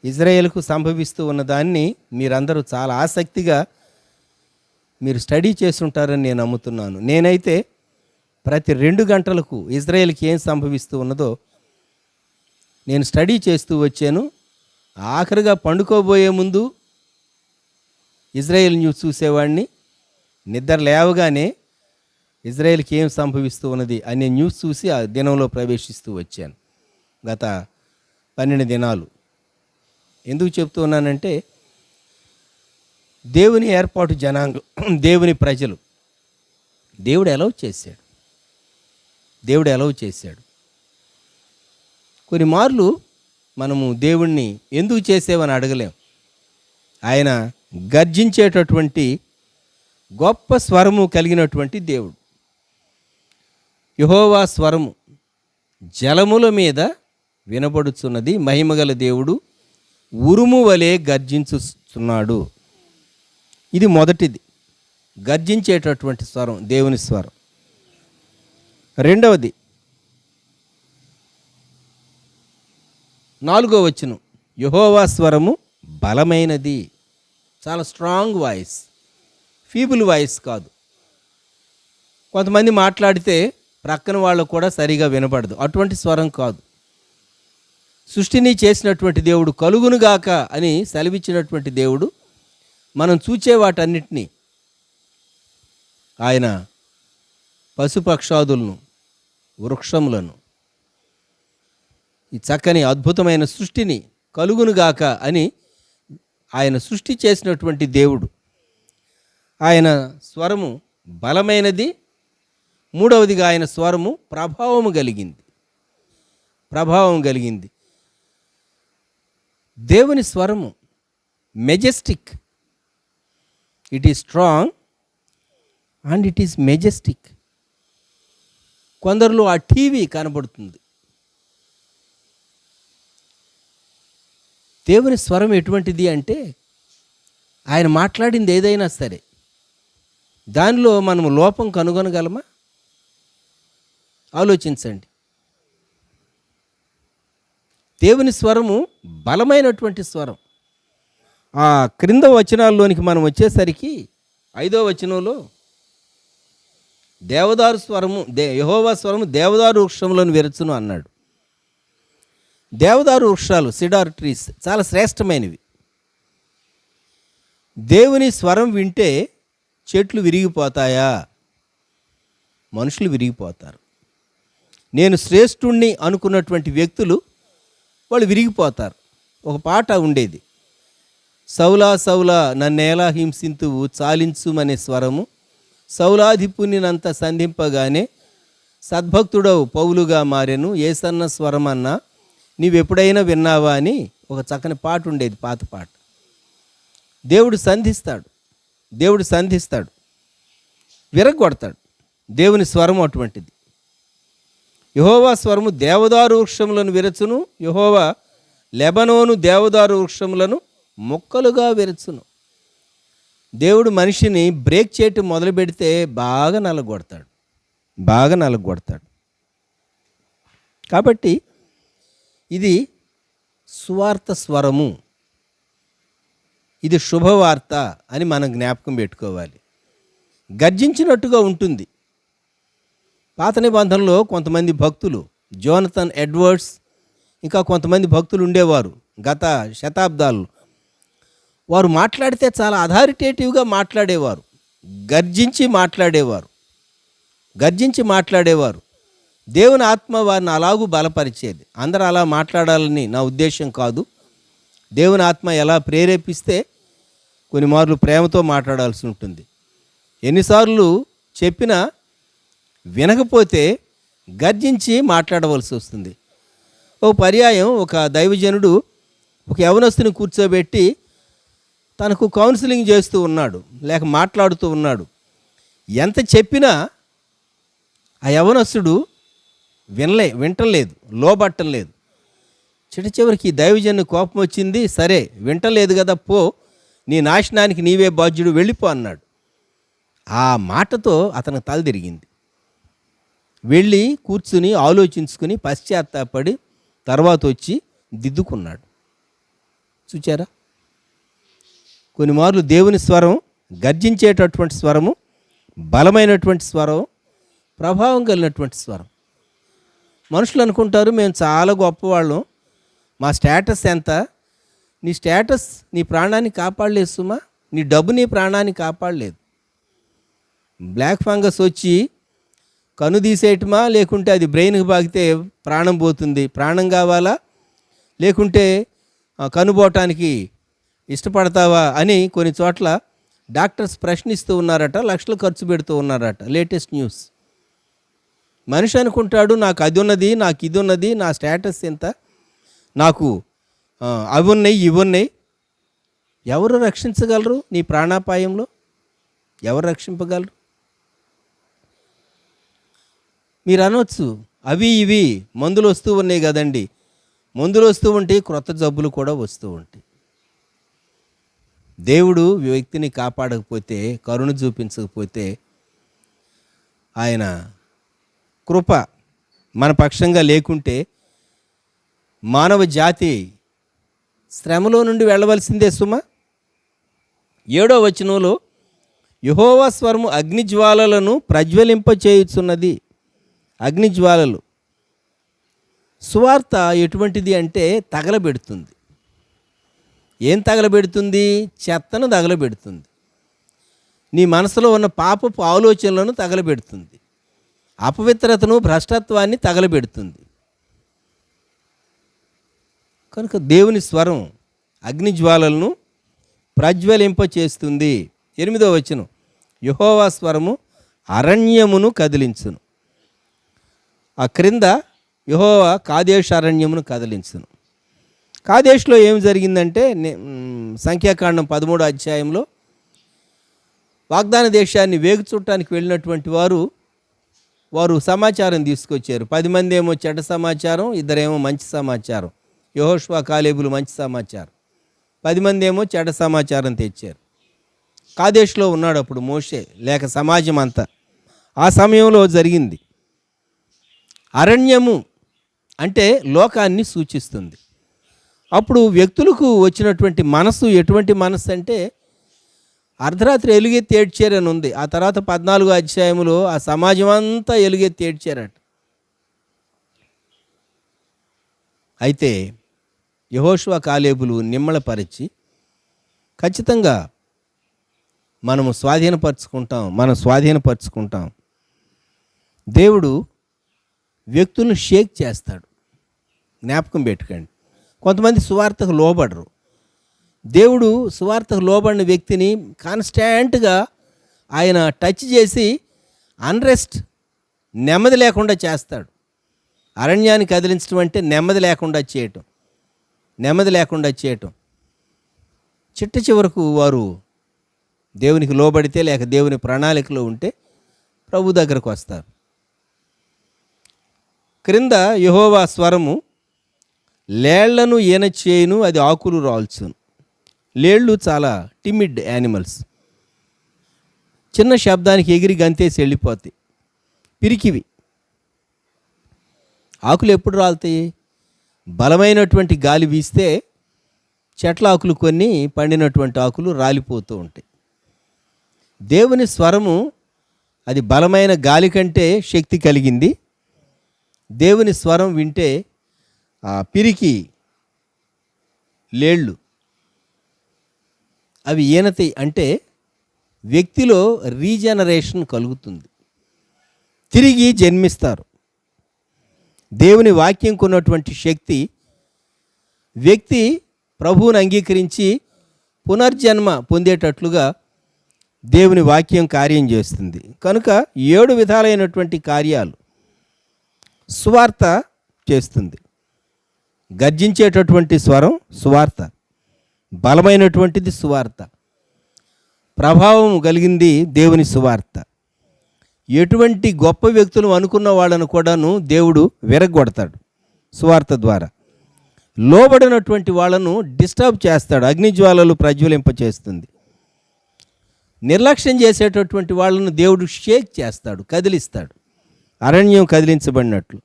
ఇజ్రాయేల్కు సంభవిస్తూ ఉన్న దాన్ని మీరందరూ చాలా ఆసక్తిగా మీరు స్టడీ చేస్తుంటారని నేను నమ్ముతున్నాను. నేనైతే ప్రతి 2 గంటలకు ఇజ్రాయేల్కి ఏం సంభవిస్తూ ఉన్నదో నేను స్టడీ చేస్తూ వచ్చాను. ఆఖరిగా పండుకోబోయే ముందు ఇజ్రాయేల్ న్యూస్ చూసేవాడిని. నిద్ర లేవగానే ఇజ్రాయేల్కి ఏం సంభవిస్తూ ఉన్నది అనే న్యూస్ చూసి ఆ దినంలో ప్రవేశిస్తూ వచ్చాను గత 12 దినాలు. ఎందుకు చెప్తూ ఉన్నానంటే, దేవుని ఏర్పాటు జనాంగం, దేవుని ప్రజలు దేవుడు అలౌ చేశాడు. కొన్ని మార్లు మనము దేవుణ్ణి ఎందుకు చేసేవని అడగలేం. ఆయన గర్జించేటటువంటి గొప్ప స్వరము కలిగినటువంటి దేవుడు. యెహోవా స్వరము జలముల మీద వినబడుచున్నది, మహిమగల దేవుడు ఉరుము వలె గర్జించుతున్నాడు. ఇది మొదటిది, గర్జించేటటువంటి స్వరం, దేవుని స్వరం. రెండవది 4వ వచనం, యెహోవా స్వరము బలమైనది. చాలా స్ట్రాంగ్ వాయిస్, ఫీబుల్ వాయిస్ కాదు. కొంతమంది మాట్లాడితే ప్రక్కన వాళ్ళకు కూడా సరిగా వినపడదు, అటువంటి స్వరం కాదు. సృష్టిని చేసినటువంటి దేవుడు, కలుగునుగాక అని సెలవిచ్చినటువంటి దేవుడు, మనం చూచే వాటన్నిటినీ, ఆయన పశుపక్షాదులను, వృక్షములను, ఈ చక్కని అద్భుతమైన సృష్టిని కలుగునుగాక అని ఆయన సృష్టి చేసినటువంటి దేవుడు. ఆయన స్వరము బలమైనది. మూడవదిగా ఆయన స్వరము ప్రభావం కలిగింది. దేవుని స్వరము Majestic. It is strong and it is Majestic. కొందరిలో ఆ టీవీ కనబడుతుంది. దేవుని స్వరం ఎటువంటిది అంటే, ఆయన మాట్లాడింది ఏదైనా సరే దానిలో మనము లోపం కనుగొనగలమా? ఆలోచించండి. దేవుని స్వరము బలమైనటువంటి స్వరం. ఆ క్రింద వచనాల్లోనికి మనం వచ్చేసరికి 5వ వచనంలో దేవదారు స్వరము, యెహోవా స్వరము దేవదారు వృక్షములను విరచును అన్నాడు. దేవదారు వృక్షాలు, సిడార్ ట్రీస్, చాలా శ్రేష్టమైనవి. దేవుని స్వరం వింటే చెట్లు విరిగిపోతాయా? మనుషులు విరిగిపోతారు. నేను శ్రేష్ఠుణ్ణి అనుకున్నటువంటి వ్యక్తులు వాళ్ళు విరిగిపోతారు. ఒక పాట ఉండేది, సౌలా సౌలా నన్నేలా హింసింతువు చాలించుమనే స్వరము సౌలాధిపునినంత సంధింపగానే సద్భక్తుడవు పౌలుగా మారెను ఏసన్న స్వరమన్నా నీవెప్పుడైనా విన్నావా అని ఒక చక్కని పాట ఉండేది, పాత పాట. దేవుడు సంధిస్తాడు, విరగొడతాడు. దేవుని స్వరం అటువంటిది. యెహోవా స్వరము దేవదారు వృక్షములను విరచును, యెహోవా లెబనోను దేవదారు వృక్షములను మొక్కలుగా విరచును. దేవుడు మనిషిని బ్రేక్ చేయటం మొదలు పెడితే బాగా నలగొడతాడు. కాబట్టి ఇది సువార్త స్వరము, ఇది శుభవార్త అని మనం జ్ఞాపకం పెట్టుకోవాలి. గర్జించినట్టుగా ఉంటుంది. పాత నిబంధనలో కొంతమంది భక్తులు, జోనథన్ ఎడ్వర్డ్స్, ఇంకా కొంతమంది భక్తులు ఉండేవారు గత శతాబ్దాల్లో. వారు మాట్లాడితే చాలా అథారిటేటివ్గా మాట్లాడేవారు, గర్జించి మాట్లాడేవారు. దేవుని ఆత్మ వారిని అలాగూ బలపరిచేది. అందరూ అలా మాట్లాడాలని నా ఉద్దేశం కాదు. దేవుని ఆత్మ ఎలా ప్రేరేపిస్తే కొన్ని మార్లు ప్రేమతో మాట్లాడాల్సి ఉంటుంది. ఎన్నిసార్లు చెప్పినా వినకపోతే గర్జించి మాట్లాడవలసి వస్తుంది. ఒక పర్యాయం ఒక దైవజనుడు ఒక యవనస్తుని కూర్చోబెట్టి తనకు కౌన్సిలింగ్ చేస్తూ ఉన్నాడు, లేక మాట్లాడుతూ ఉన్నాడు. ఎంత చెప్పినా ఆ యవనస్తుడు వింటలేదు, లోబట్టలేదు. చివరికి దైవజను కోపం వచ్చింది. సరే, వింటలేదు కదా, పో, నీ నాశనానికి నీవే బాధ్యుడు, వెళ్ళిపో అన్నాడు. ఆ మాటతో అతనికి తల తిరిగింది. వెళ్ళి కూర్చుని ఆలోచించుకుని పశ్చాత్తాపడి తర్వాత వచ్చి దిద్దుకున్నాడు. చూచారా? కొన్ని మార్లు దేవుని స్వరం గర్జించేటటువంటి స్వరము, బలమైనటువంటి స్వరం, ప్రభావం కలిగినటువంటి స్వరం. మనుషులు అనుకుంటారు మేము చాలా గొప్పవాళ్ళం, మా స్టేటస్ ఎంత. నీ స్టేటస్ నీ ప్రాణాన్ని కాపాడలేదు సుమా, నీ డబ్బు నీ ప్రాణాన్ని కాపాడలేదు. బ్లాక్ ఫంగస్ వచ్చి కన్ను తీసేయటమా, లేకుంటే అది బ్రెయిన్కి బాగితే ప్రాణం పోతుంది, ప్రాణం కావాలా, లేకుంటే కనుబోటానికి ఇష్టపడతావా అని కొన్ని చోట్ల డాక్టర్స్ ప్రశ్నిస్తూ ఉన్నారట, లక్షలు ఖర్చు పెడుతూ ఉన్నారట. Latest news. మనిషి అనుకుంటాడు నాకు అది ఉన్నది, నాకు ఇది ఉన్నది, నా స్టేటస్ ఎంత, నాకు అవి ఉన్నాయి ఇవి ఉన్నాయి. ఎవరు రక్షించగలరు? నీ ప్రాణాపాయంలో ఎవరు రక్షింపగలరు? మీరు అనవచ్చు అవి ఇవి మందులు వస్తూ ఉన్నాయి కదండి. మందులు వస్తూ ఉంటాయి, క్రొత్త జబ్బులు కూడా వస్తూ ఉంటాయి. దేవుడు వ్యక్తిని కాపాడకపోతే, కరుణ చూపించకపోతే, ఆయన కృప మన పక్షంగా లేకుంటే మానవ జాతి శ్రమలో నుండి వెళ్ళవలసిందే సుమా. 7వ వచనంలో యెహోవా స్వరము అగ్నిజ్వాలలను ప్రజ్వలింపచేయుచున్నది. అగ్నిజ్వాలలు. సువార్త ఎటువంటిది అంటే తగలబెడుతుంది. ఏం తగలబెడుతుంది? చెత్తను తగలబెడుతుంది. నీ మనసులో ఉన్న పాపపు ఆలోచనలను తగలబెడుతుంది. అపవిత్రతను, భ్రష్టత్వాన్ని తగలబెడుతుంది. కనుక దేవుని స్వరం అగ్నిజ్వాలలను ప్రజ్వలింపచేస్తుంది. 8వ వచనం యెహోవా స్వరము అరణ్యమును కదిలించును. ఆ క్రింద యెహోవా కాదేశు అరణ్యమును కదిలించును. కాదేశులో ఏం జరిగిందంటే, సంఖ్యాకాండం 13వ అధ్యాయంలో వాగ్దాన దేశాన్ని వేగు చూడటానికి వెళ్ళినటువంటి వారు సమాచారం తీసుకొచ్చారు. 10 మంది ఏమో చెడ్డ సమాచారం, 2 ఏమో మంచి సమాచారం. యెహోషువ కాలేబులు మంచి సమాచారం, 10 మంది ఏమో చెడ్డ సమాచారం తెచ్చారు. కాదేశులో ఉన్నాడు అప్పుడు మోషే లేక సమాజం అంతా. ఆ సమయంలో జరిగింది. అరణ్యము అంటే లోకాన్ని సూచిస్తుంది. అప్పుడు వ్యక్తులకు వచ్చినటువంటి మనసు ఎటువంటి మనసు అంటే అర్ధరాత్రి ఎలుగెత్తి ఏడ్చారని ఉంది. ఆ తర్వాత 14వ అధ్యాయంలో ఆ సమాజం అంతా ఎలుగెత్తి ఏడ్చారట. అయితే యెహోషువ కాలేబులు నిమ్మళపరిచి ఖచ్చితంగా మనం స్వాధీనపరుచుకుంటాం. దేవుడు వ్యక్తులను షేక్ చేస్తాడు. జ్ఞాపకం పెట్టుకోండి. కొంతమంది సువార్తకు లోబడరు. దేవుడు సువార్తకు లోబడిన వ్యక్తిని కాన్స్టాంట్గా ఆయన టచ్ చేసి అన్రెస్ట్, నెమ్మది లేకుండా చేస్తాడు. అరణ్యాన్ని కదిలించడం అంటే నెమ్మది లేకుండా చేయటం. చిట్ట చివరకు వారు దేవునికి లోబడితే లేక దేవుని ప్రణాళికలో ఉంటే ప్రభు దగ్గరకు వస్తారు. క్రింద యెహోవా స్వరము లేళ్లను ఈన చేయును, అది ఆకులు రాల్చును. లేళ్ళు చాలా టిమిడ్ యానిమల్స్. చిన్న శబ్దానికి ఎగిరి గంతేసి వెళ్ళిపోతాయి, పిరికివి. ఆకులు ఎప్పుడు రాలుతాయి? బలమైనటువంటి గాలి వీస్తే చెట్ల ఆకులు కొన్ని పండినటువంటి ఆకులు రాలిపోతూ ఉంటాయి. దేవుని స్వరము అది బలమైన గాలి కంటే శక్తి కలిగింది. దేవుని స్వరం వింటే పిరికి లేళ్ళు అవి ఈనతాయి. అంటే వ్యక్తిలో రీజనరేషన్ కలుగుతుంది, తిరిగి జన్మిస్తారు. దేవుని వాక్యంకు ఉన్నటువంటి శక్తి వ్యక్తి ప్రభువుని అంగీకరించి పునర్జన్మ పొందేటట్లుగా దేవుని వాక్యం కార్యం చేస్తుంది. కనుక 7 విధాలైనటువంటి కార్యాలు సువార్త చేస్తుంది. గర్జించేటటువంటి స్వరం సువార్త, బలమైనటువంటిది సువార్త, ప్రభావం కలిగింది దేవుని సువార్త. ఎటువంటి గొప్ప వ్యక్తులు అనుకున్న వాళ్ళను కూడాను దేవుడు విరగొడతాడు సువార్త ద్వారా. లోబడినటువంటి వాళ్ళను డిస్టర్బ్ చేస్తాడు, అగ్నిజ్వాలలు ప్రజ్వలింపచేస్తుంది. నిర్లక్ష్యం చేసేటటువంటి వాళ్ళను దేవుడు షేక్ చేస్తాడు, కదిలిస్తాడు, అరణ్యం కదిలించబడినట్లు.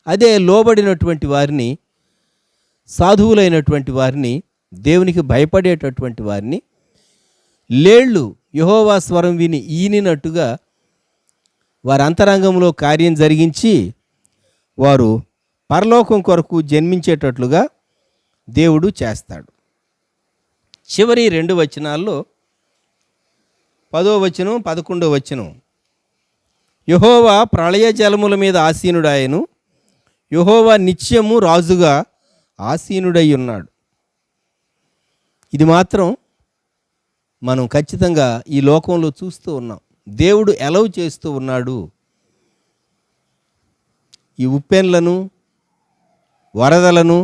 అదే లోబడినటువంటి వారిని, సాధువులైనటువంటి వారిని దేవునికి భయపడేటటువంటి వారిని, లేళ్ళు యెహోవా స్వరం విని ఈనినట్టుగా వారి అంతరంగంలో కార్యం జరిగించి వారు పరలోకం కొరకు జన్మించేటట్లుగా దేవుడు చేస్తాడు. చివరి 2 వచనాల్లో 10వ వచనం 11వ వచనం, యెహోవా ప్రళయ జలముల మీద ఆసీనుడాయను, యెహోవా నిత్యము రాజుగా ఆసీనుడై ఉన్నాడు. ఇది మాత్రం మనం ఖచ్చితంగా ఈ లోకంలో చూస్తూ ఉన్నాం. దేవుడు ఎలవ్ చేస్తూ ఉన్నాడు. ఈ ఉప్పెన్లను, వరదలను,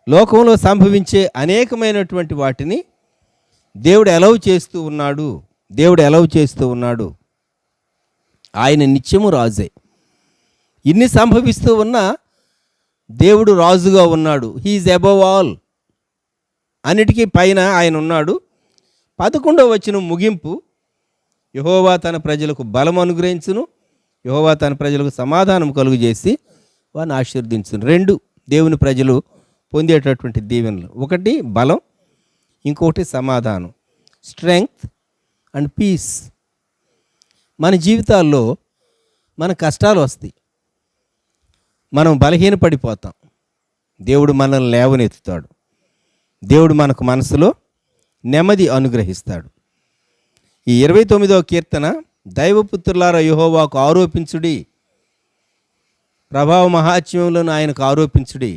లోకంలో సంభవించే అనేకమైనటువంటి వాటిని దేవుడు ఎలవ్ చేస్తూ ఉన్నాడు. దేవుడు ఎలవ్ చేస్తూ ఉన్నాడు. ఆయన నిత్యము రాజే. ఇన్ని సంభవిస్తూ ఉన్నా దేవుడు రాజుగా ఉన్నాడు. He's above all. అన్నిటికీ పైన ఆయన ఉన్నాడు. 11వ వచనం ముగింపు, యెహోవా తన ప్రజలకు బలం అనుగ్రహించును, యెహోవా తన ప్రజలకు సమాధానం కలుగు చేసి వారిని ఆశీర్వదించును. 2 దేవుని ప్రజలు పొందేటటువంటి దీవెనలు. ఒకటి బలం, ఇంకొకటి సమాధానం. Strength and peace. మన జీవితాల్లో మన కష్టాలు వస్తాయి, మనం బలహీనపడిపోతాం. దేవుడు మనల్ని లేవనెత్తుతాడు. దేవుడు మనకు మనసులో నెమ్మది అనుగ్రహిస్తాడు. ఈ 29వ కీర్తన, దైవపుత్రులారా యెహోవాకు ఆరోపించుడి, ప్రభావ మహాత్మ్యములను ఆయనకు ఆరోపించుడి,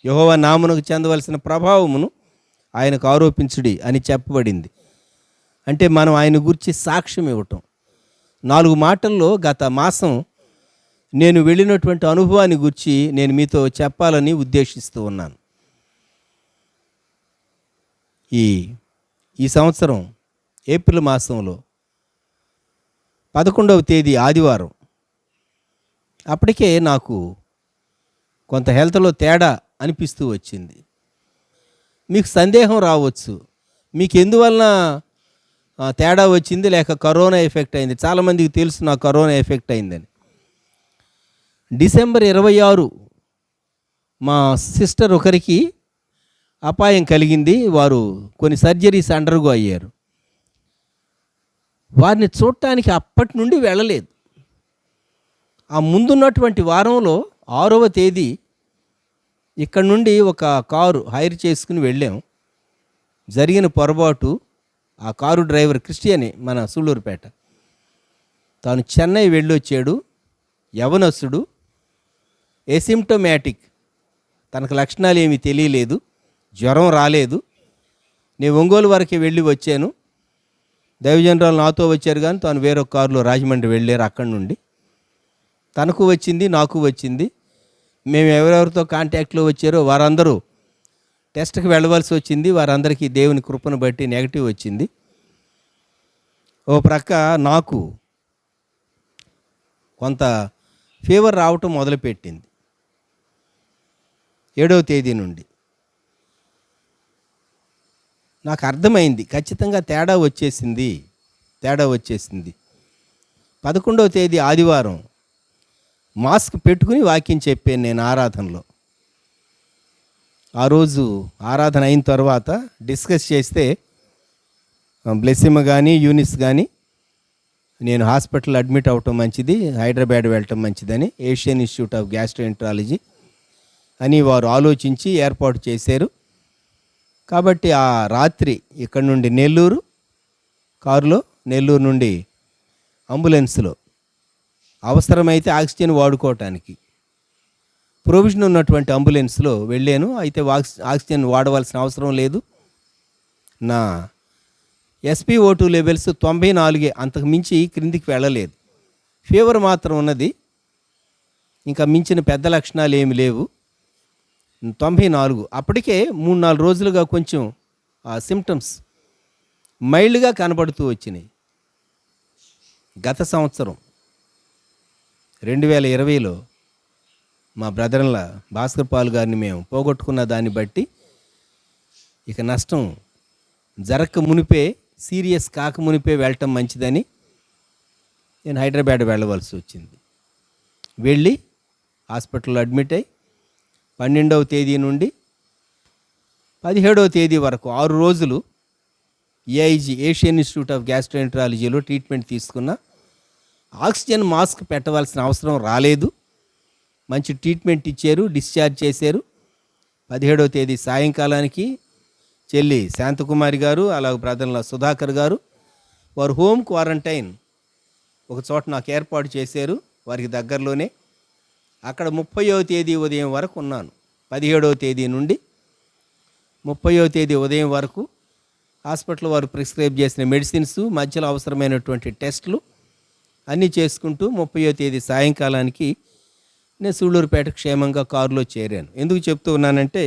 యెహోవా నామమునకు చెందవలసిన ప్రభావమును ఆయనకు ఆరోపించుడి అని చెప్పబడింది. అంటే మనం ఆయన గురించి సాక్ష్యం ఇవ్వటం. 4 మాటల్లో గత మాసం నేను వెళ్ళినటువంటి అనుభవాన్ని గురించి నేను మీతో చెప్పాలని ఉద్దేశిస్తూ ఉన్నాను. ఈ సంవత్సరం ఏప్రిల్ మాసంలో 11వ తేదీ ఆదివారం, అప్పటికే నాకు కొంత హెల్త్లో తేడా అనిపిస్తూ వచ్చింది. మీకు సందేహం రావచ్చు, మీకు ఎందువలన తేడా వచ్చింది, లేక కరోనా ఎఫెక్ట్ అయింది. చాలామందికి తెలుసు నాకు కరోనా ఎఫెక్ట్ అయిందని. డిసెంబర్ 26 మా సిస్టర్ ఒకరికి అపాయం కలిగింది. వారు కొన్ని సర్జరీస్ అండర్గో అయ్యారు. వారిని చూడటానికి అప్పటి నుండి వెళ్ళలేదు. ఆ ముందున్నటువంటి వారంలో 6వ తేదీ ఇక్కడ నుండి ఒక కారు హైర్ చేసుకుని వెళ్ళాం. జరిగిన పొరపాటు, ఆ కారు డ్రైవర్ క్రిస్టియనే, మన సూళ్ళూరుపేట. తాను చెన్నై వెళ్ళొచ్చాడు. యవనస్తుడు, ఎసిమ్టోమాటిక్, తనకు లక్షణాలు ఏమీ తెలియలేదు, జ్వరం రాలేదు. నేను ఒంగోలు వరకే వెళ్ళి వచ్చాను. దైవజనరాలు నాతో వచ్చారు, కానీ తాను వేరొక కారులో రాజమండ్రి వెళ్ళారు. అక్కడి నుండి తనకు వచ్చింది, నాకు వచ్చింది. మేము ఎవరెవరితో కాంటాక్ట్లో వచ్చారో వారందరూ టెస్ట్కి వెళ్ళవలసి వచ్చింది. వారందరికీ దేవుని కృపను బట్టి నెగటివ్ వచ్చింది. ఓ ప్రక్క నాకు కొంత ఫీవర్ రావటం మొదలుపెట్టింది 7వ తేదీ నుండి. నాకు అర్థమైంది ఖచ్చితంగా తేడా వచ్చేసింది. 11వ తేదీ ఆదివారం మాస్క్ పెట్టుకుని వాక్యం చెప్పాను నేను ఆరాధనలో. ఆ రోజు ఆరాధన అయిన తర్వాత డిస్కస్ చేస్తే బ్లెస్సిమ కానీ యూనిస్ కానీ నేను హాస్పిటల్ అడ్మిట్ అవ్వటం మంచిది, హైదరాబాద్ వెళ్ళటం మంచిదని, ఏషియన్ ఇన్స్టిట్యూట్ ఆఫ్ గ్యాస్ట్రోఎంట్రాలజీ అని వారు ఆలోచించి ఏర్పాటు చేశారు. కాబట్టి ఆ రాత్రి ఇక్కడ నుండి కారులో నెల్లూరు నుండి అంబులెన్స్లో అవసరమైతే ఆక్సిజన్ వాడుకోవటానికి ప్రొవిజన్ ఉన్నటువంటి అంబులెన్స్లో వెళ్ళాను. అయితే ఆక్సిజన్ వాడవలసిన అవసరం లేదు. నా SpO2 లెవెల్స్ 94, అంతకు మించి క్రిందికి వెళ్ళలేదు. ఫీవర్ మాత్రం ఉన్నది, ఇంకా మించిన పెద్ద లక్షణాలు ఏమి లేవు. 94. అప్పటికే 3-4 రోజులుగా కొంచెం ఆ సిమ్టమ్స్ మైల్డ్గా కనబడుతూ వచ్చినాయి. గత సంవత్సరం 2020లో మా బ్రదర్ల భాస్కర్ పాల్ గారిని మేము పోగొట్టుకున్న దాన్ని బట్టి ఇక నష్టం జరగక మునిపే, సీరియస్ కాక మునిపే వెళ్ళటం మంచిదని నేను హైదరాబాద్ వెళ్ళవలసి వచ్చింది. వెళ్ళి హాస్పిటల్లో అడ్మిట్ అయ్యి 12వ తేదీ నుండి 17వ తేదీ వరకు 6 రోజులు ఏఐజీ ఏషియన్ ఇన్స్టిట్యూట్ ఆఫ్ గ్యాస్ట్రోఎంట్రాలజీలో ట్రీట్మెంట్ తీసుకున్న. ఆక్సిజన్ మాస్క్ పెట్టవలసిన అవసరం రాలేదు. మంచి ట్రీట్మెంట్ ఇచ్చారు, డిశ్చార్జ్ చేశారు. 17వ తేదీ సాయంకాలానికి చెల్లి శాంతకుమారి గారు, అలాగే బ్రదర్ల సుధాకర్ గారు వారు హోమ్ క్వారంటైన్ ఒక చోట నాకు ఏర్పాటు చేశారు, వారికి దగ్గరలోనే. అక్కడ 30వ తేదీ ఉదయం వరకు ఉన్నాను. 17వ తేదీ నుండి 30వ తేదీ ఉదయం వరకు హాస్పిటల్ వారు ప్రిస్క్రైబ్ చేసిన మెడిసిన్స్, మధ్యలో అవసరమైనటువంటి టెస్టులు అన్నీ చేసుకుంటూ 30వ తేదీ సాయంకాలానికి నేను సూళ్ళూరుపేట క్షేమంగా కారులో చేరాను. ఎందుకు చెప్తూ ఉన్నానంటే,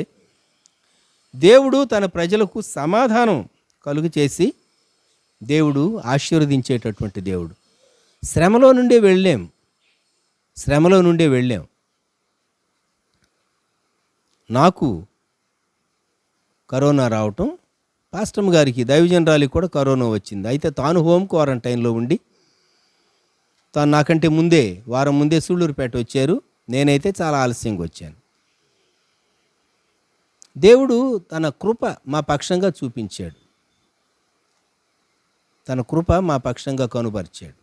దేవుడు తన ప్రజలకు సమాధానం కలుగు చేసి దేవుడు ఆశీర్వదించేటటువంటి దేవుడు. శ్రమలో నుండే వెళ్ళాం. నాకు కరోనా రావటం, పాస్టమ్ గారికి దైవజనరాలికి కూడా కరోనా వచ్చింది. అయితే తాను హోమ్ క్వారంటైన్లో ఉండి తాను నాకంటే ముందే వారం ముందే సూళ్ళూరుపేట వచ్చారు. నేనైతే చాలా ఆలస్యంగా వచ్చాను. దేవుడు తన కృప మా పక్షంగా చూపించాడు, తన కృప మా పక్షంగా కనుపరిచాడు.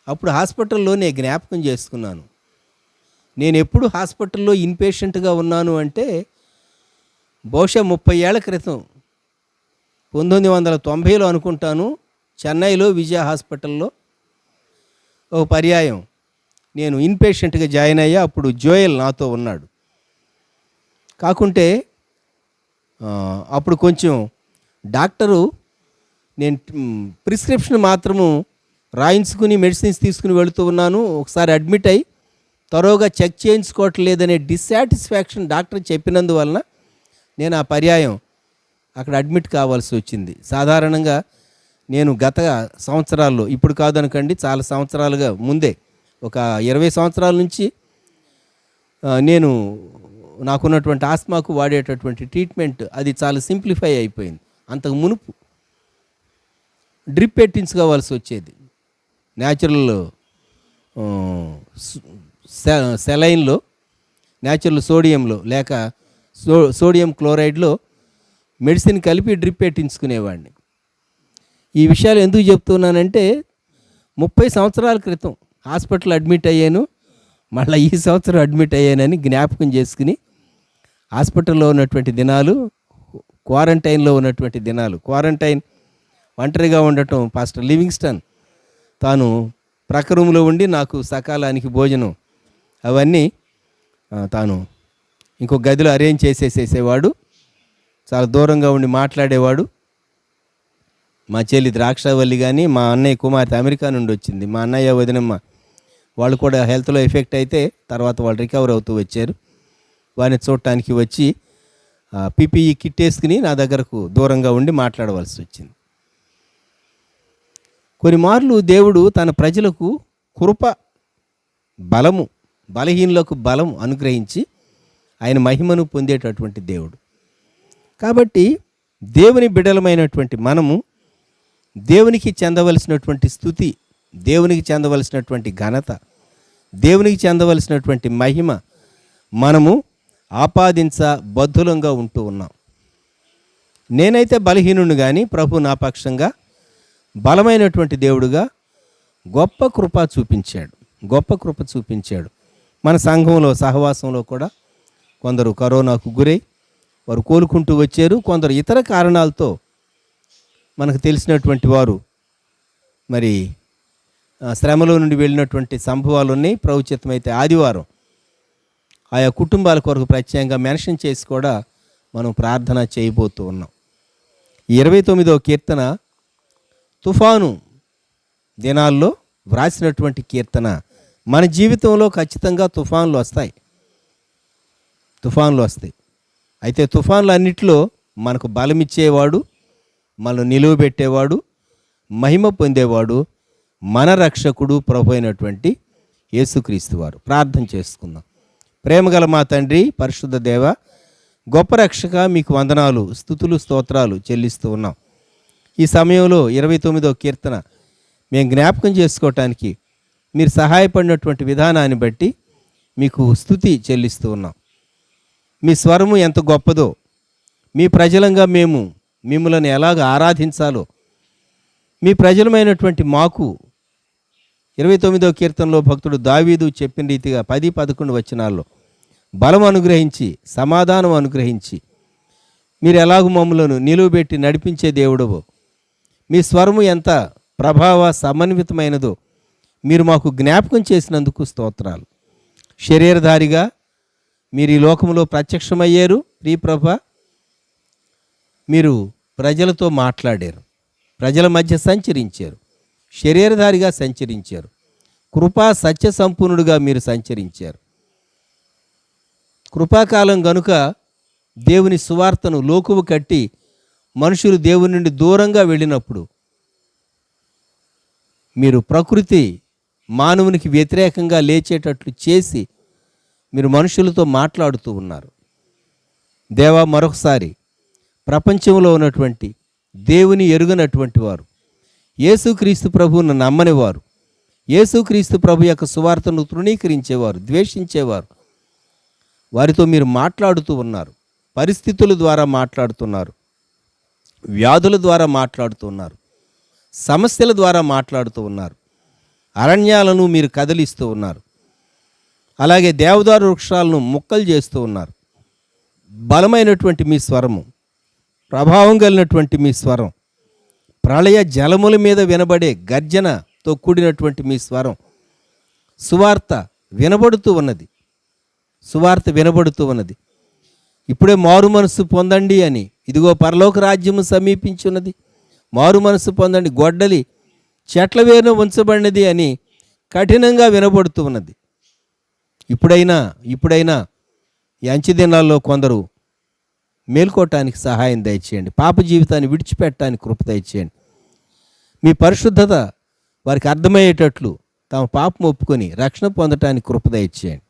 అప్పుడు హాస్పిటల్లో నేను జ్ఞాపకం చేసుకున్నాను, నేను ఎప్పుడు హాస్పిటల్లో ఇన్పేషెంట్గా ఉన్నాను అంటే బహుశా 30 ఏళ్ల క్రితం 1990లో అనుకుంటాను, చెన్నైలో విజయ హాస్పిటల్లో ఒక పర్యాయం నేను ఇన్పేషెంట్గా జాయిన్ అయ్యా. అప్పుడు జోయల్ నాతో ఉన్నాడు. కాకుంటే అప్పుడు కొంచెం డాక్టరు నేను ప్రిస్క్రిప్షన్ మాత్రము రాయించుకుని మెడిసిన్స్ తీసుకుని వెళుతూ ఉన్నాను. ఒకసారి అడ్మిట్ అయ్యి తరోగా చెక్ చేయించుకోవట్లేదనే డిస్సాటిస్ఫాక్షన్ డాక్టర్ చెప్పినందువలన నేను ఆ పర్యాయం అక్కడ అడ్మిట్ కావాల్సి వచ్చింది. సాధారణంగా నేను గత సంవత్సరాల్లో, ఇప్పుడు కాదనకండి, చాలా సంవత్సరాలుగా ముందే ఒక 20 సంవత్సరాల నుంచి నేను నాకున్నటువంటి ఆస్మాకు వాడేటటువంటి ట్రీట్మెంట్ అది చాలా సింప్లిఫై అయిపోయింది. అంతకు మునుపు డ్రిప్ పెట్టించుకోవాల్సి వచ్చేది. న్యాచురల్ సెలైన్లో, న్యాచురల్ సోడియంలో లేక సోడియం క్లోరైడ్లో మెడిసిన్ కలిపి డ్రిప్ పెట్టించుకునేవాడిని. ఈ విషయాలు ఎందుకు చెప్తున్నానంటే 30 సంవత్సరాల క్రితం హాస్పిటల్ అడ్మిట్ అయ్యాను, మళ్ళీ ఈ సంవత్సరం అడ్మిట్ అయ్యానని జ్ఞాపకం చేసుకుని హాస్పిటల్లో ఉన్నటువంటి దినాలు, క్వారంటైన్లో ఉన్నటువంటి దినాలు, క్వారంటైన్ ఒంటరిగా ఉండటం, పాస్టర్ లివింగ్స్టన్ తాను ప్రక్క రూమ్లో ఉండి నాకు సకాలానికి భోజనం అవన్నీ తాను ఇంకో గదిలో అరేంజ్ చేసేసేసేవాడు. చాలా దూరంగా ఉండి మాట్లాడేవాడు. మా చెల్లి ద్రాక్షావల్లి కానీ, మా అన్నయ్య కుమార్తె అమెరికా నుండి వచ్చింది, మా అన్నయ్య వదినమ్మ వాళ్ళు కూడా హెల్త్లో ఎఫెక్ట్ అయితే తర్వాత వాళ్ళు రికవర్ అవుతూ వచ్చారు. వారిని చూడటానికి వచ్చి పిపిఈ కిట్ వేసుకుని నా దగ్గరకు దూరంగా ఉండి మాట్లాడవలసి వచ్చింది. కొన్ని మార్లు దేవుడు తన ప్రజలకు కృప, బలము, బలహీనులకు బలం అనుగ్రహించి ఆయన మహిమను పొందేటటువంటి దేవుడు. కాబట్టి దేవుని బిడ్డలమైనటువంటి మనము దేవునికి చెందవలసినటువంటి స్తుతి, దేవునికి చెందవలసినటువంటి ఘనత, దేవునికి చెందవలసినటువంటి మహిమ మనము ఆపాదించ బద్ధులంగా ఉంటూ ఉన్నాం. నేనైతే బలహీనుని కానీ ప్రభు నా పక్షంగా బలమైనటువంటి దేవుడుగా గొప్ప కృప చూపించాడు. మన సంఘంలో సహవాసంలో కూడా కొందరు కరోనాకు గురై వారు కోలుకుంటూ వచ్చారు. కొందరు ఇతర కారణాలతో మనకు తెలిసినటువంటి వారు మరి శ్రమలో నుండి వెళ్ళినటువంటి సంభవాలు ఉన్నాయి. ప్రభుత్వమైతే ఆదివారం ఆయా కుటుంబాల కొరకు ప్రత్యేకంగా మెన్షన్ చేసి కూడా మనం ప్రార్థన చేయబోతూ ఉన్నాం. 29వ కీర్తన తుఫాను దినాల్లో వ్రాసినటువంటి కీర్తన. మన జీవితంలో ఖచ్చితంగా తుఫాన్లు వస్తాయి. అయితే తుఫాన్లు అన్నిటిలో మనకు బలమిచ్చేవాడు, మనల్ని నిలువబెట్టేవాడు, మహిమ పొందేవాడు మన రక్షకుడు ప్రభు అయినటువంటి యేసుక్రీస్తు వారు. ప్రార్థన చేసుకుందాం. ప్రేమగల మా తండ్రి, పరిశుద్ధ దేవ, గొప్ప రక్షక, మీకు వందనాలు, స్తుతులు, స్తోత్రాలు చెల్లిస్తూ ఉన్నాం. ఈ సమయంలో 29వ కీర్తన మేము జ్ఞాపకం చేసుకోవటానికి మీరు సహాయపడినటువంటి విధానాన్ని బట్టి మీకు స్తుతి చెల్లిస్తూ ఉన్నాం. మీ స్వరము ఎంత గొప్పదో, మీ ప్రజలంగా మేము మిమ్మల్ని ఎలాగ ఆరాధించాలో, మీ ప్రజలమైనటువంటి మాకు 29వ కీర్తనలో భక్తుడు దావీదు చెప్పిన రీతిగా 10-11 వచనాల్లో బలం అనుగ్రహించి, సమాధానం అనుగ్రహించి, మీరు ఎలాగ మమ్మలను నిలువబెట్టి నడిపించే దేవుడవో, మీ స్వరము ఎంత ప్రభావ సమన్వితమైనదో మీరు మాకు జ్ఞాపకం చేసినందుకు స్తోత్రాలు. శరీరధారిగా మీరు ఈ లోకంలో ప్రత్యక్షమయ్యారు ప్రియప్రభ. మీరు ప్రజలతో మాట్లాడారు, ప్రజల మధ్య సంచరించారు, శరీరధారిగా సంచరించారు, కృపా సత్య సంపూర్ణుడుగా మీరు సంచరించారు. కృపాకాలం గనుక దేవుని సువార్తను లోకువు కట్టి మనుషులు దేవుని నుండి దూరంగా వెళ్ళినప్పుడు మీరు ప్రకృతి మానవునికి వ్యతిరేకంగా లేచేటట్లు చేసి మీరు మనుషులతో మాట్లాడుతూ ఉన్నారు. దేవా, మరొకసారి ప్రపంచంలో ఉన్నటువంటి దేవుని ఎరుగనటువంటి వారు, యేసుక్రీస్తు ప్రభువును నమ్మని వారు, యేసుక్రీస్తు ప్రభు యొక్క సువార్తను తృణీకరించేవారు, ద్వేషించేవారు, వారితో మీరు మాట్లాడుతూ ఉన్నారు. పరిస్థితుల ద్వారా మాట్లాడుతున్నారు, వ్యాధుల ద్వారా మాట్లాడుతున్నారు, సమస్యల ద్వారా మాట్లాడుతూ ఉన్నారు, అరణ్యాలను మీరు కదిలిస్తూ ఉన్నారు, అలాగే దేవదారు వృక్షాలను ముక్కలు చేస్తూ ఉన్నారు. బలమైనటువంటి మీ స్వరము, ప్రభావం కలిగినటువంటి మీ స్వరం, ప్రళయ జలముల మీద వినబడే గర్జనతో కూడినటువంటి మీ స్వరం, సువార్త వినబడుతూ ఉన్నది, సువార్త వినబడుతూ ఉన్నది. ఇప్పుడే మారు మనసు పొందండి అని, ఇదిగో పరలోక రాజ్యము సమీపించున్నది, మారు మనసు పొందండి, గొడ్డలి చెట్ల వేరున ఉంచబడినది అని కఠినంగా వినబడుతూ ఉన్నది. ఇప్పుడైనా ఈ అంచె దినాల్లో కొందరు మేల్కోవటానికి సహాయం దయచేయండి, పాప జీవితాన్ని విడిచిపెట్టడానికి కృప దయచేయండి. మీ పరిశుద్ధత వారికి అర్థమయ్యేటట్లు తమ పాపం ఒప్పుకొని రక్షణ పొందటానికి కృప దయచేయండి.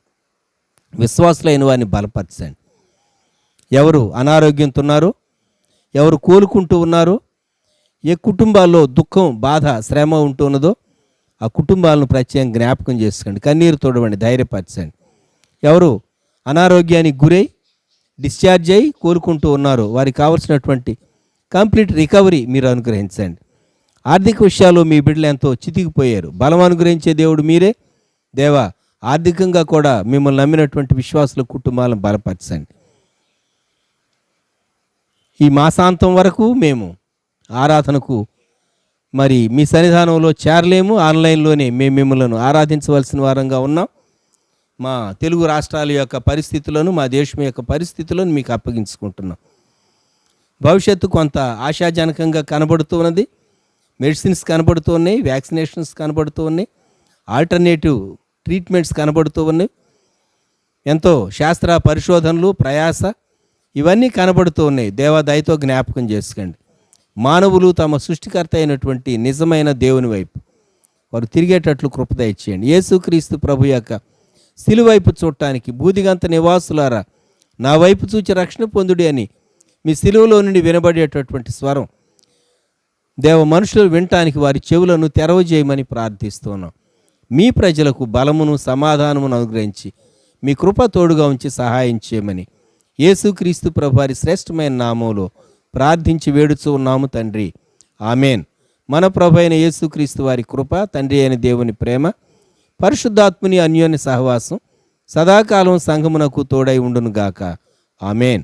విశ్వాసులైన వారిని బలపరచండి. ఎవరు అనారోగ్యంతో ఉన్నారో, ఎవరు కోలుకుంటూ ఉన్నారో, ఏ కుటుంబాల్లో దుఃఖం, బాధ, శ్రమ ఉంటున్నదో ఆ కుటుంబాలను ప్రత్యేకంగా జ్ఞాపకం చేసుకోండి, కన్నీరు తోడవండి, ధైర్యపరచండి. ఎవరు అనారోగ్యానికి గురై డిశ్చార్జ్ అయి కోలుకుంటూ ఉన్నారో వారికి కావలసినటువంటి కంప్లీట్ రికవరీ మీరు అనుగ్రహించండి. ఆర్థిక విషయాల్లో మీ బిడ్డలు ఎంతో చితికిపోయారు, బలం అనుగ్రహించే దేవుడు మీరే. దేవా, ఆర్థికంగా కూడా మిమ్మల్ని నమ్మినటువంటి విశ్వాసుల కుటుంబాలను బలపరచండి. ఈ మాసాంతం వరకు మేము ఆరాధనకు మరి మీ సన్నిధానంలో చేరలేము, ఆన్లైన్లోనే మేము మిమ్మల్ని ఆరాధించవలసిన వారంగా ఉన్నాం. మా తెలుగు రాష్ట్రాల యొక్క పరిస్థితులను, మా దేశం యొక్క పరిస్థితులను మీకు అప్పగించుకుంటున్నాం. భవిష్యత్తు కొంత ఆశాజనకంగా కనబడుతూ ఉన్నది. మెడిసిన్స్ కనబడుతూ ఉన్నాయి, వ్యాక్సినేషన్స్ కనబడుతూ ఉన్నాయి, ఆల్టర్నేటివ్ ట్రీట్మెంట్స్ కనబడుతూ ఉన్నాయి, ఎంతో శాస్త్ర పరిశోధనలు, ప్రయాస ఇవన్నీ కనబడుతూ ఉన్నాయి. దేవాదయతో జ్ఞాపకం చేసుకోండి. మానవులు తమ సృష్టికర్త అయినటువంటి నిజమైన దేవుని వైపు వారు తిరిగేటట్లు కృప దయచేయండి. యేసుక్రీస్తు ప్రభు యొక్క సిలువైపు చూడటానికి బూదిగంత నివాసులారా నా వైపు చూచి రక్షణ పొందుడి అని మీ సిలువలో నుండి వినబడేటటువంటి స్వరం దేవ మనుషులు వినటానికి వారి చెవులను తెరవజేయమని ప్రార్థిస్తున్నాం. మీ ప్రజలకు బలమును, సమాధానమును అనుగ్రహించి మీ కృప తోడుగా ఉంచి సహాయం చేయమని యేసుక్రీస్తు ప్రభు వారి శ్రేష్టమైన నామంలో ప్రార్థించి వేడుచూ ఉన్నాము తండ్రి, ఆమెన్. మన ప్రభు అయిన యేసుక్రీస్తు వారి కృప, తండ్రి అయిన దేవుని ప్రేమ, పరిశుద్ధాత్ముని అన్యోన్య సహవాసం సదాకాలం సంఘమునకు తోడై ఉండును గాక. ఆమెన్.